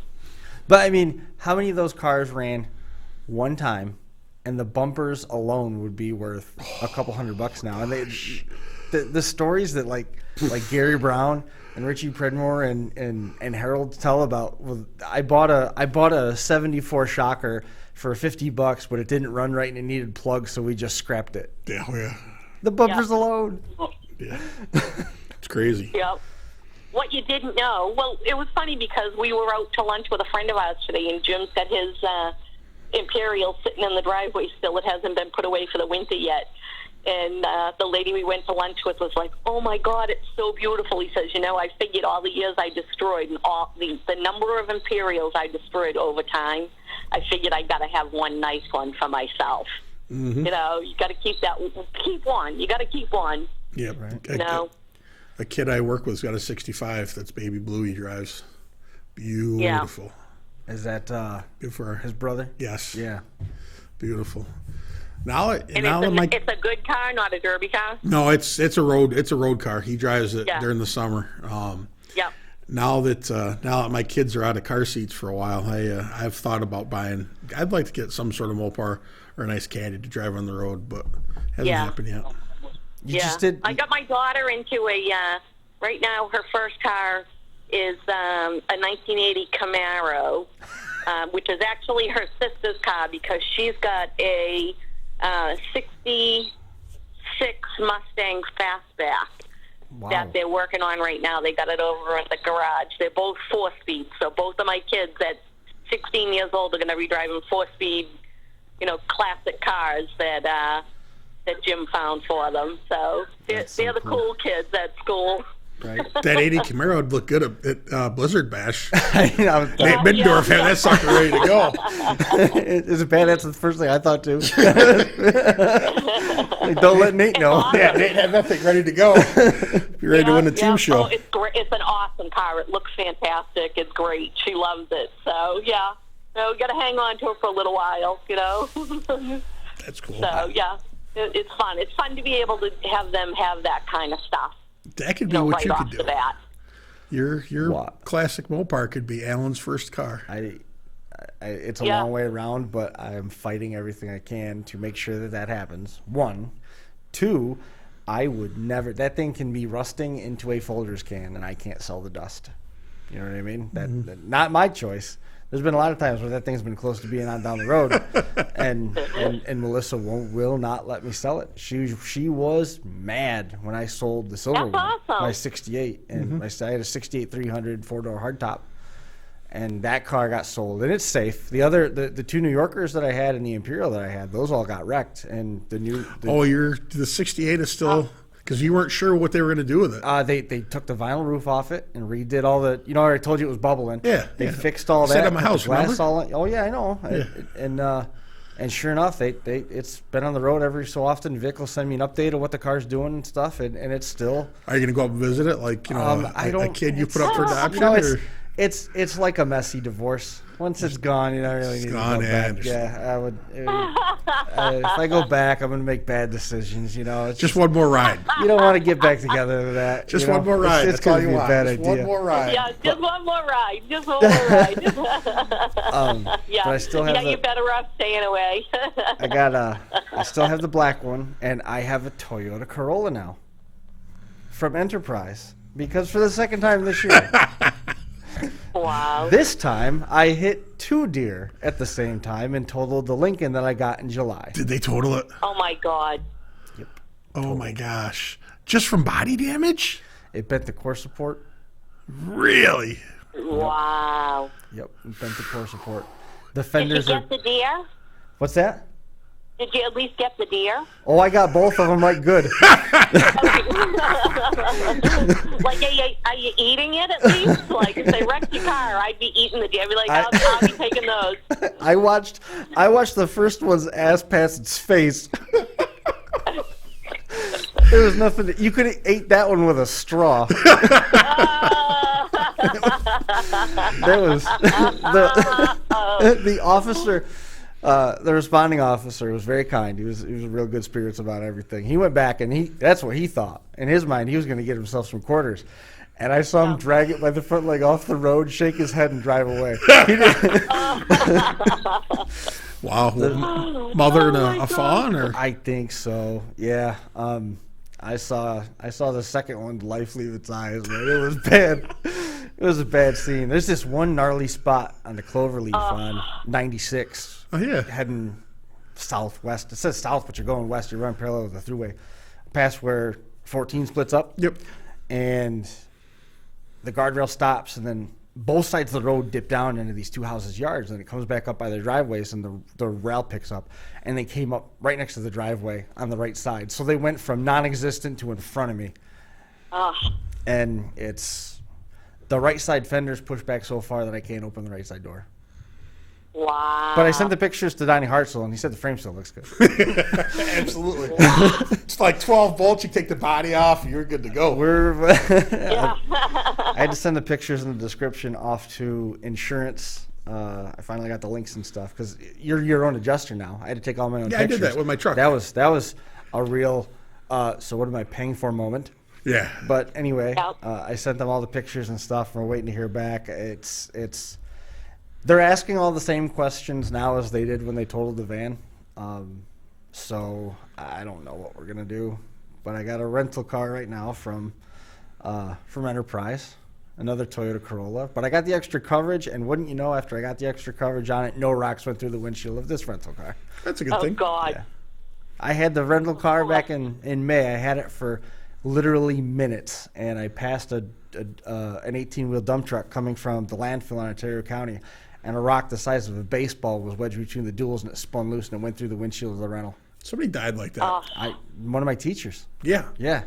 But I mean, how many of those cars ran one time, and the bumpers alone would be worth a couple $100 now? And the stories that like Gary Brown and Richie Predmore and Harold tell about. Well, I bought a '74 Shocker for $50, but it didn't run right and it needed plugs, so we just scrapped it. Yeah. The bumpers alone. Yeah. It's crazy. Yep. What you didn't know, well, it was funny because we were out to lunch with a friend of ours today, and Jim's got his Imperial sitting in the driveway still. It hasn't been put away for the winter yet. And the lady we went to lunch with was like, oh, my God, it's so beautiful. He says, I figured all the years I destroyed and all the number of Imperials I destroyed over time, I figured I got to have one nice one for myself. Mm-hmm. You got to keep one. You got to keep one. Yeah. Right. A kid I work with's got a 65 that's baby blue he drives. Beautiful. Yeah. Is that good for his brother? Yes. Yeah. Beautiful. It's a good car, not a derby car. No, it's a road car. He drives it during the summer. Yep. now that my kids are out of car seats for a while, I've thought about buying. I'd like to get some sort of Mopar or a nice caddy to drive on the road, but hasn't happened yet. You just did. I got my daughter into a. Right now, her first car is a 1980 Camaro, which is actually her sister's car because she's got a 66 Mustang Fastback. Wow. That they're working on right now. They got it over at the garage. They're both 4-speed, so both of my kids at 16 years old are going to be driving 4-speed, classic cars that Jim found for them. So they're the cool kids at school. Right. That 80 Camaro would look good at Blizzard Bash. Nate Middendorf had that sucker ready to go. Is it bad? That's the first thing I thought too. Like, don't let Nate know. Yeah, Nate had that thing ready to go. Be ready to win the team show. Oh, it's great. It's an awesome car. It looks fantastic. It's great. She loves it. So yeah, so we got to hang on to it for a little while, That's cool. So yeah, it's fun. It's fun to be able to have them have that kind of stuff. That could be what right you off could do. The bat. Your classic Mopar could be Alan's first car. It's a long way around, but I'm fighting everything I can to make sure that happens. 1, 2, I would never. That thing can be rusting into a Folgers can, and I can't sell the dust. You know what I mean? That not my choice. There's been a lot of times where that thing's been close to being on down the road, and Melissa will not let me sell it. She was mad when I sold the silver one, awesome. my '68, and I had a '68 300 4-door hardtop, and that car got sold, and it's safe. The 2 New Yorkers that I had and the Imperial that I had, those all got wrecked, and the 68 is still. Because you weren't sure what they were going to do with it. They took the vinyl roof off it and redid all the. I already told you it was bubbling. Yeah. They fixed all that. Set at my house, glass remember? oh yeah, I know. Yeah. And sure enough, it's been on the road every so often. Vic will send me an update of what the car's doing and stuff, and it's still. Are you going to go up and visit it, like a kid you put up for adoption? It's like a messy divorce. Once it's gone, you don't really need to go back. Yeah, I would. If I go back, I'm going to make bad decisions. It's just one more ride. You don't want to get back together to that. Just one more ride. It's going to be a bad idea. One more ride. Yeah, just one more ride. Just one more ride. But I still have you're better off staying away. I still have the black one, and I have a Toyota Corolla now from Enterprise because for the second time this year. Wow. This time, I hit 2 deer at the same time and totaled the Lincoln that I got in July. Did they total it? Oh, my God. Yep. Oh, my gosh. Just from body damage? It bent the core support. Really? Wow. Yep, it bent the core support. The Did you fenders get the deer? What's that? Did you at least get the deer? Oh, I got both of them right good. Like, are you eating it at least? Like, if they wrecked your car, I'd be eating the deer. I'd be like, I'll be taking those. I watched the first one's ass pass its face. There was nothing. You could have ate that one with a straw. There was the officer. The responding officer was very kind. He was real good spirits about everything. He went back and that's what he thought. In his mind, he was going to get himself some quarters. And I saw him drag it by the front leg off the road, shake his head, and drive away. Wow. Mother and a fawn? Or? I think so, yeah. I saw the second one life leave its eyes, man. It was bad. It was a bad scene. There's this one gnarly spot on the Cloverleaf on 96. Oh, yeah. Heading southwest. It says south, but you're going west. You're running parallel with the thruway. Past where 14 splits up. Yep. And the guardrail stops, and then both sides of the road dip down into these 2 houses' yards, and it comes back up by their driveways, and the rail picks up. And they came up right next to the driveway on the right side. So they went from non-existent to in front of me. And it's the right side fender's pushed back so far that I can't open the right side door. Wow. But I sent the pictures to Donnie Hartzell, and he said the frame still looks good. Absolutely. It's like 12 bolts. You take the body off, and you're good to go. I had to send the pictures and the description off to insurance. I finally got the links and stuff because you're your own adjuster now. I had to take all my own pictures. I did that with my truck. That was a real so what am I paying for moment. Yeah. But anyway, Yep. I sent them all the pictures and stuff. And we're waiting to hear back. They're asking all the same questions now as they did when they totaled the van. So I don't know what we're gonna do. But I got a rental car right now from Enterprise, another Toyota Corolla. But I got the extra coverage, and wouldn't you know, after I got the extra coverage on it, no rocks went through the windshield of this rental car. That's a good Oh, thing. God. Yeah. I had the rental car back in May. I had it for literally minutes, and I passed an 18-wheel dump truck coming from the landfill in Ontario County, and a rock the size of a baseball was wedged between the duals, and it spun loose, and it went through the windshield of the rental. Somebody died like that. One of my teachers. Yeah. Yeah,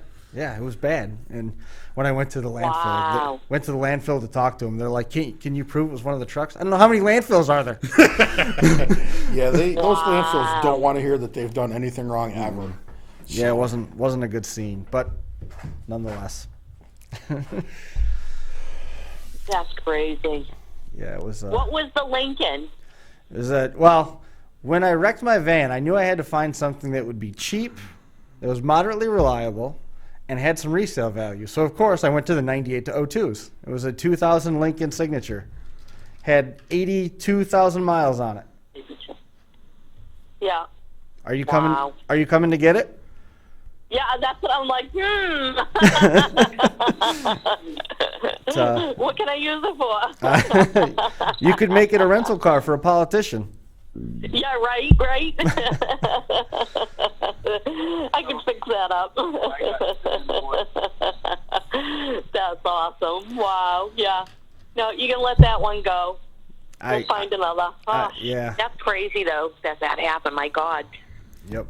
it was bad. And when I went to the landfill, Wow. went to the landfill to talk to them, they're like, "Can you prove it was one of the trucks?" I don't know how many landfills are there. Yeah, those landfills don't want to hear that they've done anything wrong ever. Yeah, it wasn't a good scene, but nonetheless. That's crazy. Yeah, it was. What was the Lincoln? When I wrecked my van, I knew I had to find something that would be cheap, that was moderately reliable, and had some resale value. So, of course, I went to the 98 to 02s. It was a 2000 Lincoln Signature. Had 82,000 miles on it. Yeah. Are you coming? Wow. Are you coming to get it? Yeah, that's what I'm like, what can I use it for? You could make it a rental car for a politician. Yeah, right. I can fix that up. That's awesome. Wow. Yeah. No, you can let that one go. We'll find another. Yeah. That's crazy, though, that happened. My God. Yep.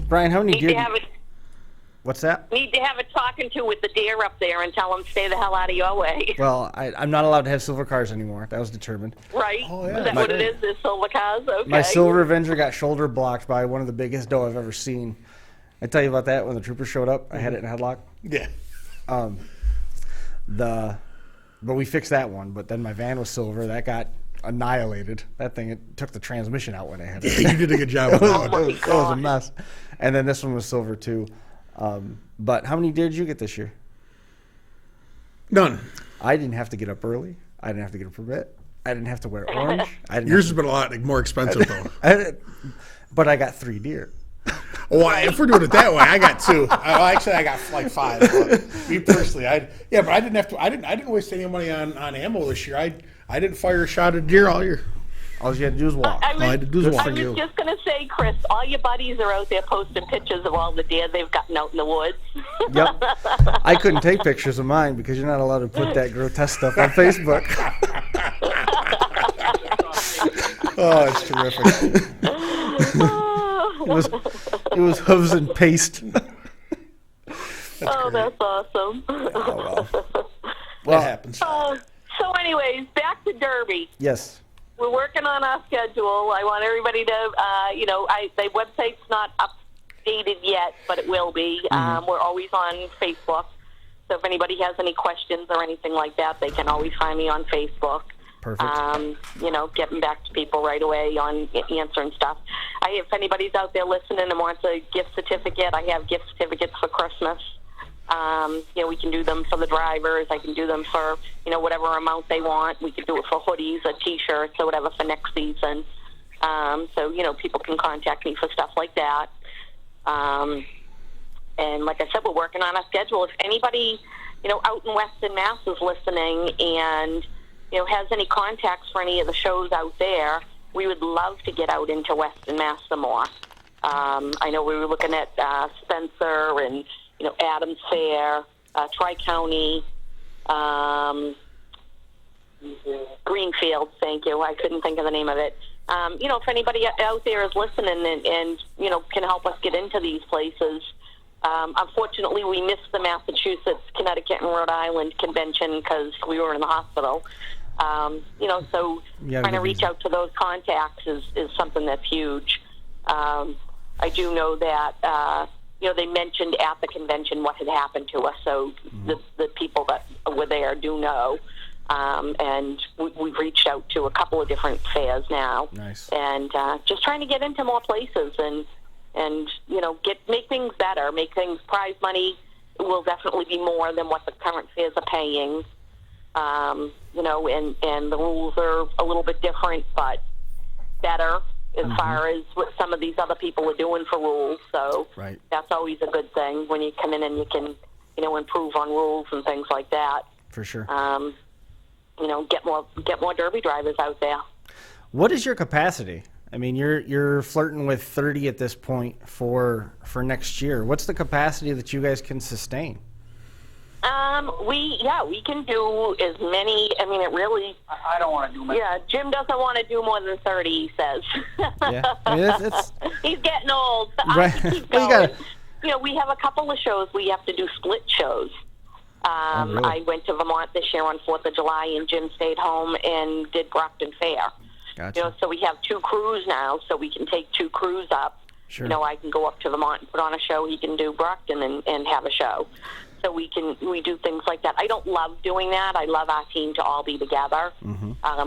Brian, how many Need deer? to have What's that? Need to have a talking to with the deer up there and tell them stay the hell out of your way. Well, I'm not allowed to have silver cars anymore. That was determined. Right? Oh, yeah. Is that what it is? Is silver cars? Okay. My Silver Avenger got shoulder blocked by one of the biggest doe I've ever seen. I tell you about that when the troopers showed up. I had it in a headlock. Yeah. But we fixed that one. But then my van was silver. That got annihilated. That thing, it took the transmission out when I had it. You did a good job with that one. It was a mess. And then this one was silver too. But how many deer did you get this year? None. I didn't have to get up early. I didn't have to get a permit. I didn't have to wear orange. Yours has been a lot more expensive, though. But I got 3 deer. Well, if we're doing it that way, I got 2. Actually, I got like 5. But me personally, but I didn't have to. I didn't waste any money on ammo this year. I didn't fire a shot at deer all year. All you had to do was walk. I was you. just going to say, Chris, all your buddies are out there posting pictures of all the deer they've gotten out in the woods. Yep. I couldn't take pictures of mine because you're not allowed to put that grotesque stuff on Facebook. Oh, it's terrific. It was hooves and paste. That's awesome. Oh, Well, that happens. So anyways, back to Derby. Yes. We're working on our schedule. I want everybody to, the website's not updated yet, but it will be. We're always on Facebook. So if anybody has any questions or anything like that, they can always find me on Facebook. Perfect. Getting back to people right away on answering stuff. If anybody's out there listening and wants a gift certificate, I have gift certificates for Christmas. We can do them for the drivers. I can do them for, whatever amount they want. We can do it for hoodies or T-shirts or whatever for next season. People can contact me for stuff like that. And like I said, we're working on our schedule. If anybody, out in Western Mass is listening and, has any contacts for any of the shows out there, we would love to get out into Western Mass some more. I know we were looking at Spencer and, Adams Fair, Tri-County, Greenfield, thank you. I couldn't think of the name of it. If anybody out there is listening and can help us get into these places. Unfortunately, we missed the Massachusetts, Connecticut, and Rhode Island convention because we were in the hospital. So trying to reach out to those contacts is something that's huge. I do know that, they mentioned at the convention what had happened to us, so the people that were there do know. And we've reached out to a couple of different fairs now. Nice. And just trying to get into more places and make things better, make things prize money, will definitely be more than what the current fares are paying. And the rules are a little bit different, but better as far as what some of these other people are doing for rules. So Right. that's always a good thing when you come in and you can, improve on rules and things like that. For sure. Get more Derby drivers out there. What is your capacity? I mean, you're flirting with 30 at this point for next year. What's the capacity that you guys can sustain? We can do as many. I mean, it really. I don't want to do much. Yeah, Jim doesn't want to do more than 30. He says. Yeah, I mean, it's He's getting old. So Right. I have to keep Well, going. you gotta- We have a couple of shows. We have to do split shows. Really? I went to Vermont this year on 4th of July, and Jim stayed home and did Brockton Fair. Gotcha. So we have 2 crews now, so we can take 2 crews up. Sure. I can go up to Vermont and put on a show. He can do Brockton and have a show. So we do things like that. I don't love doing that. I love our team to all be together.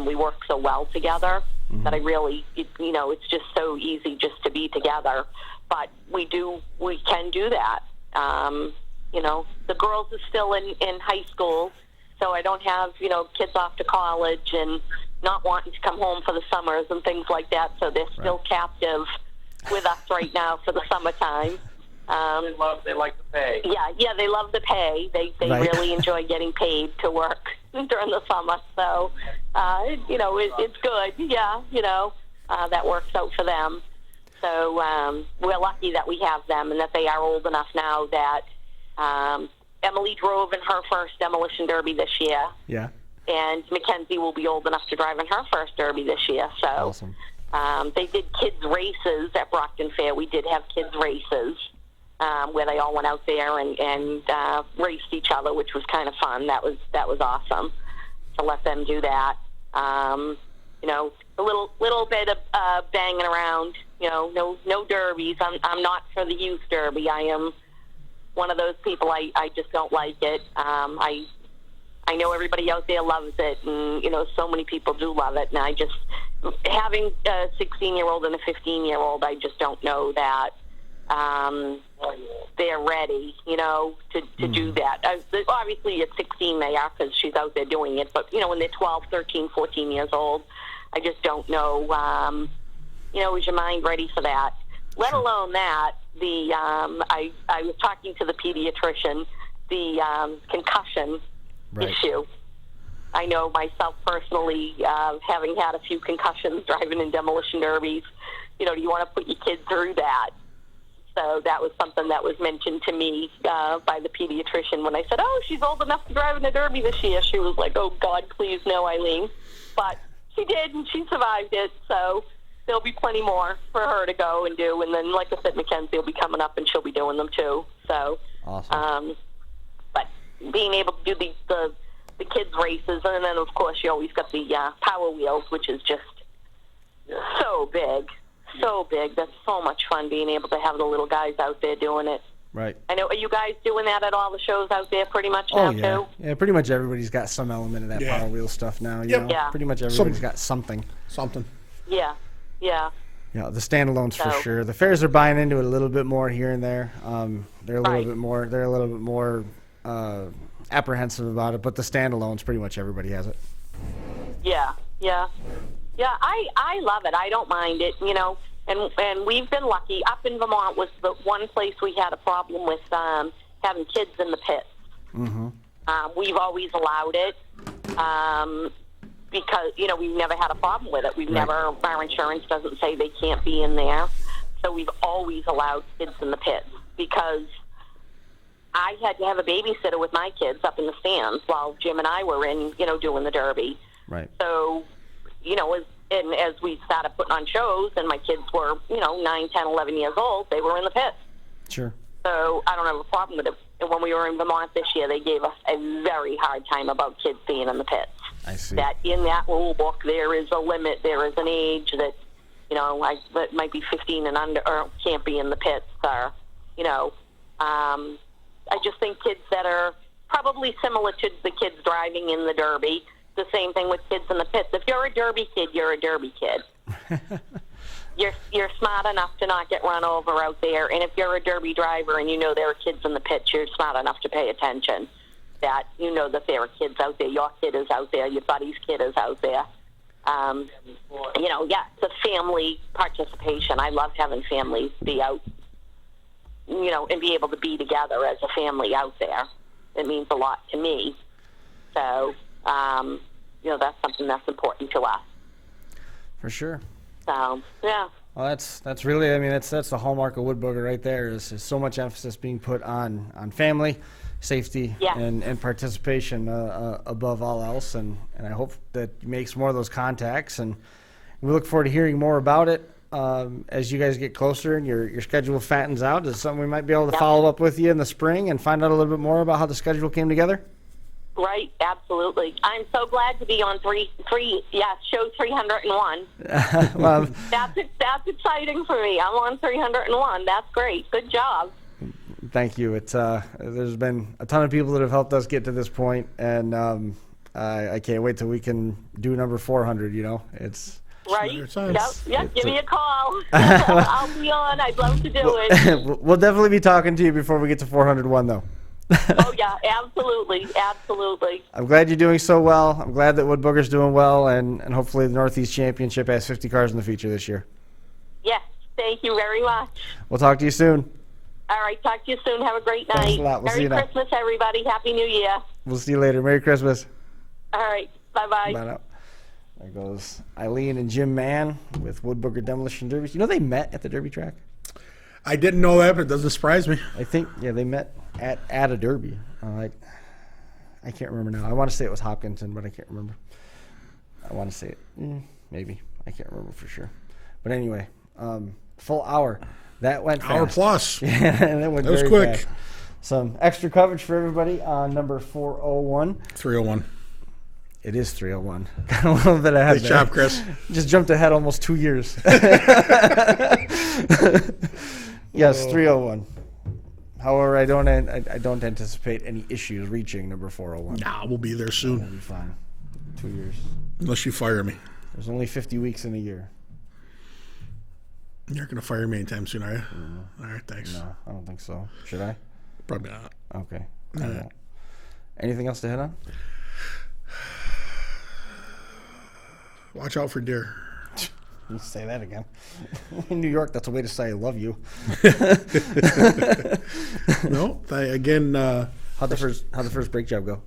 We work so well together that I really, it's just so easy just to be together. But we can do that. The girls are still in high school, so I don't have, kids off to college and not wanting to come home for the summers and things like that. So they're still captive with us right now for the summertime. They like to pay. Yeah, they love the pay. They Right. really enjoy getting paid to work during the summer. So, it's good. Yeah, that works out for them. So we're lucky that we have them and that they are old enough now that Emily drove in her first demolition derby this year. Yeah. And Mackenzie will be old enough to drive in her first derby this year. So Awesome. they did kids races at Brockton Fair. We did have kids races where they all went out there and raced each other, which was kind of fun. That was awesome to let them do that. A little bit of banging around. No derbies. I'm not for the youth derby. I am one of those people. I just don't like it. I know everybody out there loves it, and so many people do love it. And I just having a 16-year-old and a 15-year-old, I just don't know that they're ready, to do that. Obviously, at 16 they are because she's out there doing it. But when they're 12, 13, 14 years old, I just don't know. Is your mind ready for that? Let alone that I was talking to the pediatrician, the concussion issue. I know myself personally, having had a few concussions driving in demolition derbies, do you want to put your kid through that? So that was something that was mentioned to me by the pediatrician when I said, oh, she's old enough to drive in a derby this year. She was like, oh, God, please no, Eileen. But she did, and she survived it, so there'll be plenty more for her to go and do. And then, like I said, Mackenzie will be coming up, and she'll be doing them too. So, Awesome. But being able to do the kids' races, and then, of course, you always got the Power Wheels, which is just so big. So big. That's so much fun being able to have the little guys out there doing it. Right. I know. Are you guys doing that at all the shows out there pretty much now, yeah. too? Yeah, pretty much everybody's got some element of that Yeah. Power Wheel stuff now. You Yep. know? Yeah. Pretty much everybody's got something. Something. Yeah. Yeah. Yeah, the standalones for So- sure. The fairs are buying into it a little bit more here and there. They're a little Right. bit more. They're a little bit more apprehensive about it. But the standalones, pretty much everybody has it. Yeah. Yeah. Yeah. I love it. I don't mind it, And we've been lucky. Up in Vermont was the one place we had a problem with having kids in the pits. Mm-hmm. We've always allowed it because, we've never had a problem with it. Our insurance doesn't say they can't be in there. So we've always allowed kids in the pits because I had to have a babysitter with my kids up in the stands while Jim and I were in, doing the derby. Right. So, as we started putting on shows and my kids were, 9, 10, 11 years old, they were in the pits. Sure. So I don't have a problem with it. And when we were in Vermont this year, they gave us a very hard time about kids being in the pits. I see. That in that rule book, there is a limit. There is an age that, that might be 15 and under or can't be in the pits. Or, I just think kids that are probably similar to the kids driving in the Derby. The same thing with kids in the pits. If you're a Derby kid, you're a Derby kid. you're smart enough to not get run over out there. And if you're a Derby driver and you know there are kids in the pits, you're smart enough to pay attention. That you know that there are kids out there. Your kid is out there. Your buddy's kid is out there. It's a family participation. I love having families be out, and be able to be together as a family out there. It means a lot to me. So, that's something that's important to us. For sure. So, yeah. Well, that's really, that's the hallmark of Woodbooger right there. Is so much emphasis being put on family, safety, Yeah. and participation above all else. And I hope that you make some more of those contacts. And we look forward to hearing more about it as you guys get closer and your schedule fattens out. Is it something we might be able to follow up with you in the spring and find out a little bit more about how the schedule came together? Right, absolutely. I'm so glad to be on show 301. Well, That's exciting for me. I'm on 301. That's great. Good job. thank you. It's there's been a ton of people that have helped us get to this point, and I can't wait till we can do number 400. It's Right. It's Yep. Give me a call. I'll be on. I'd love to do it. we'll definitely be talking to you before we get to 401, though. Oh yeah, absolutely. I'm glad you're doing so well. I'm glad that Woodbooger's doing well, and hopefully the Northeast Championship has 50 cars in the future this year. Yes. Thank you very much. We'll talk to you soon. All right. Talk to you soon. Have a great night. Thanks a lot. We'll see Merry you now. Christmas, everybody. Happy New Year. We'll see you later. Merry Christmas. All right. Bye-bye. Bye now. There goes Eileen and Jim Mann with Woodbooger Demolition Derbies. You know they met at the Derby track? I didn't know that, but it doesn't surprise me. I think, they met at a Derby. I can't remember now. I want to say it was Hopkinton, but I can't remember. I want to say it. Maybe. I can't remember for sure. But anyway, full hour. That went fast. Hour plus. Yeah, that went That was very quick. fast. Some extra coverage for everybody on number 401. 301. It is 301. Got a little bit ahead Nice there. job, Chris. Just jumped ahead almost 2 years. Yes, 301. However, I don't anticipate any issues reaching number 401. Nah, we'll be there We'll soon. be fine. 2 years. Unless you fire me. There's only 50 weeks in a year. You're not going to fire me anytime soon, are you? All right, thanks. No, I don't think so. Should I? Probably not. Okay. I won't. Anything else to hit on? Watch out for deer. You say that again. In New York, that's a way to say I love you. No, again. How'd the first brake job go?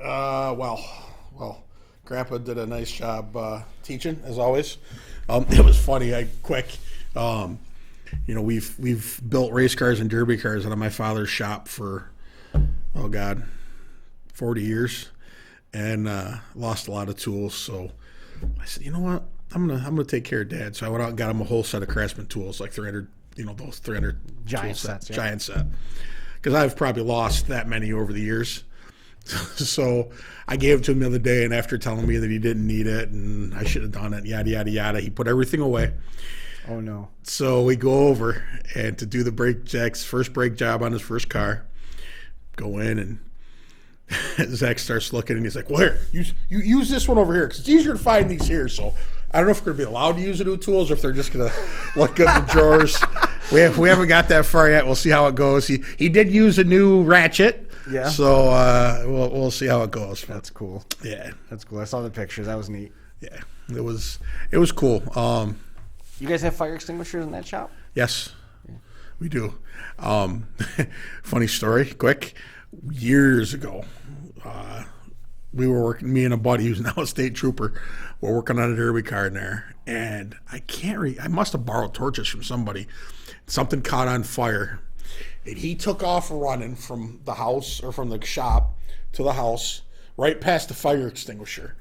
Well, Grandpa did a nice job teaching, as always. It was funny. We've built race cars and derby cars out of my father's shop for 40 years, and lost a lot of tools. So I said, you know what? I'm gonna take care of Dad. So I went out and got him a whole set of Craftsman tools, like 300, those 300 Giant tool sets, yeah. giant set. Because I've probably lost that many over the years. So I gave it to him the other day, and after telling me that he didn't need it and I should have done it, yada yada yada, he put everything away. Oh no! So we go over and to do Zach's first brake job on his first car. Go in and Zach starts looking and he's like, "Well, here, use this one over here because it's easier to find these here." So I don't know if we're going to be allowed to use the new tools or if they're just going to look at the drawers. We haven't got that far yet. We'll see how it goes. He did use a new ratchet. Yeah. So we'll see how it goes. That's cool. Yeah. That's cool. I saw the pictures. That was neat. Yeah. It was cool. You guys have fire extinguishers in that shop? Yes, we do. Funny story, quick. Years ago, we were working, me and a buddy who's now a state trooper, we're working on a derby car in there, and I must have borrowed torches from somebody. Something caught on fire, and he took off running from the house, or from the shop to the house, right past the fire extinguisher,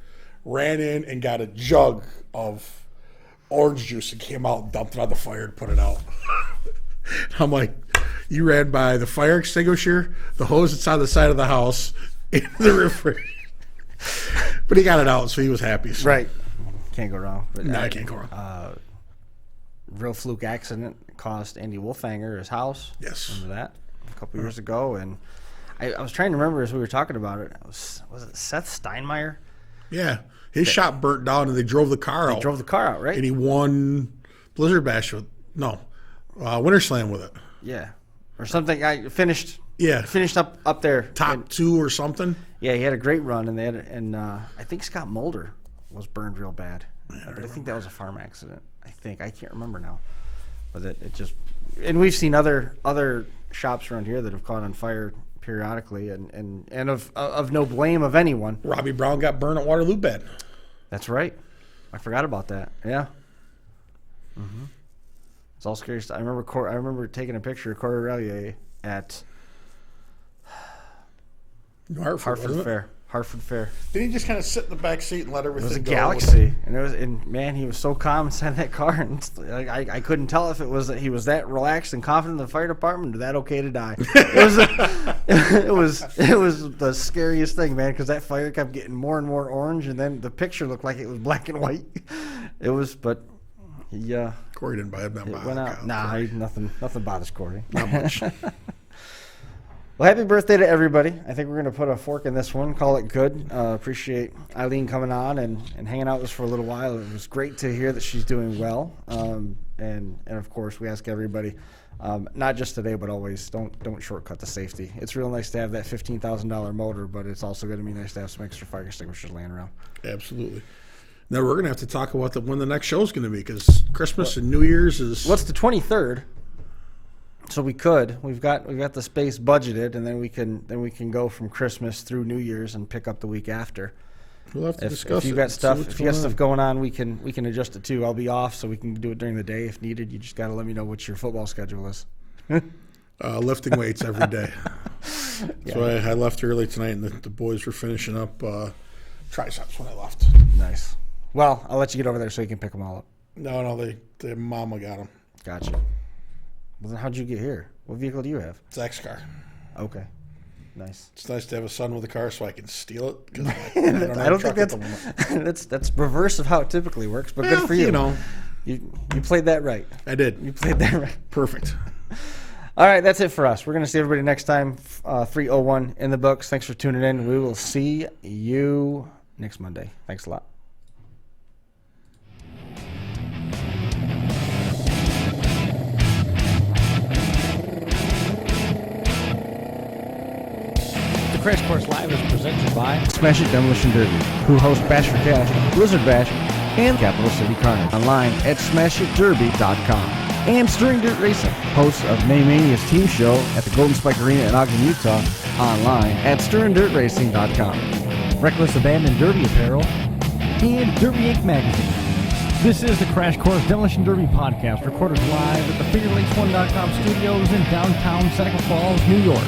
ran in and got a jug of orange juice and came out and dumped it on the fire and put it out. I'm like, you ran by the fire extinguisher, the hose that's on the side of the house, into the refrigerator. But he got it out, so he was happy. So. Right. Can't go wrong. But No, I can't go wrong. Real fluke accident cost Andy Wolfhanger his house. Yes. Remember that? A couple years ago. And I was trying to remember as we were talking about it. Was it Seth Steinmeier? Yeah. His shop burnt down and they drove the car out. Drove the car out, right? And he won Blizzard Bash with Winter Slam with it. Yeah, or something. I finished. Yeah, Finished up there. top 2 or something. Yeah, he had a great run, and I think Scott Mulder was burned real bad. But I think that was a farm accident. I can't remember now. But it just, and we've seen other shops around here that have caught on fire periodically, and of no blame of anyone. Robbie Brown got burned at Waterloo Bed. That's right. I forgot about that. Yeah. Mm-hmm. It's all scary stuff. I remember taking a picture of Corey Relier at Hartford Fair. Hartford Fair. Didn't he just kind of sit in the back seat and let everything It was a go? Galaxy, and man, he was so calm inside that car, and I couldn't tell if it was that he was that relaxed and confident in the fire department, or that okay to die. It was the scariest thing, man, because that fire kept getting more and more orange, and then the picture looked like it was black and white. It was, but he Corey didn't buy it. went out. Nah, nothing bothers Corey. Not much. Well, happy birthday to everybody. I think we're going to put a fork in this one, call it good. Appreciate Eileen coming on and hanging out with us for a little while. It was great to hear that she's doing well. And of course, we ask everybody, not just today, but always, don't shortcut the safety. It's real nice to have that $15,000 motor, but it's also going to be nice to have some extra fire extinguishers laying around. Absolutely. Now we're going to have to talk about when the next show is going to be, because Christmas and New Year's is... What's the 23rd? So we've got the space budgeted, and then we can go from Christmas through New Year's and pick up the week after. We'll have to discuss if you it. got stuff going on, we can adjust it too. I'll be off, so we can do it during the day if needed. You just got to let me know what your football schedule is. Lifting weights every day. Yeah. So I left early tonight, and the boys were finishing up triceps when I left. Nice. Well, I'll let you get over there so you can pick them all up. No, the mama got them. Gotcha. Well, then how'd you get here? What vehicle do you have? Zach's car. Okay. Nice. It's nice to have a son with a car so I can steal it. 'Cause I don't think that's reverse of how it typically works, but good for you. You played that right. I did. You played that right. Perfect. All right, that's it for us. We're going to see everybody next time. 301 in the books. Thanks for tuning in. We will see you next Monday. Thanks a lot. The Crash Course Live is presented by Smash It Demolition Derby, who host Bash for Cash, Blizzard Bash, and Capital City Carnage. Online at smashitderby.com. And Stirring Dirt Racing, host of Maymania's team show at the Golden Spike Arena in Ogden, Utah. Online at stirringdirtracing.com. Reckless Abandon Derby Apparel and Derby Inc. Magazine. This is the Crash Course Demolition Derby podcast, recorded live at the FingerLakes1.com studios in downtown Seneca Falls, New York.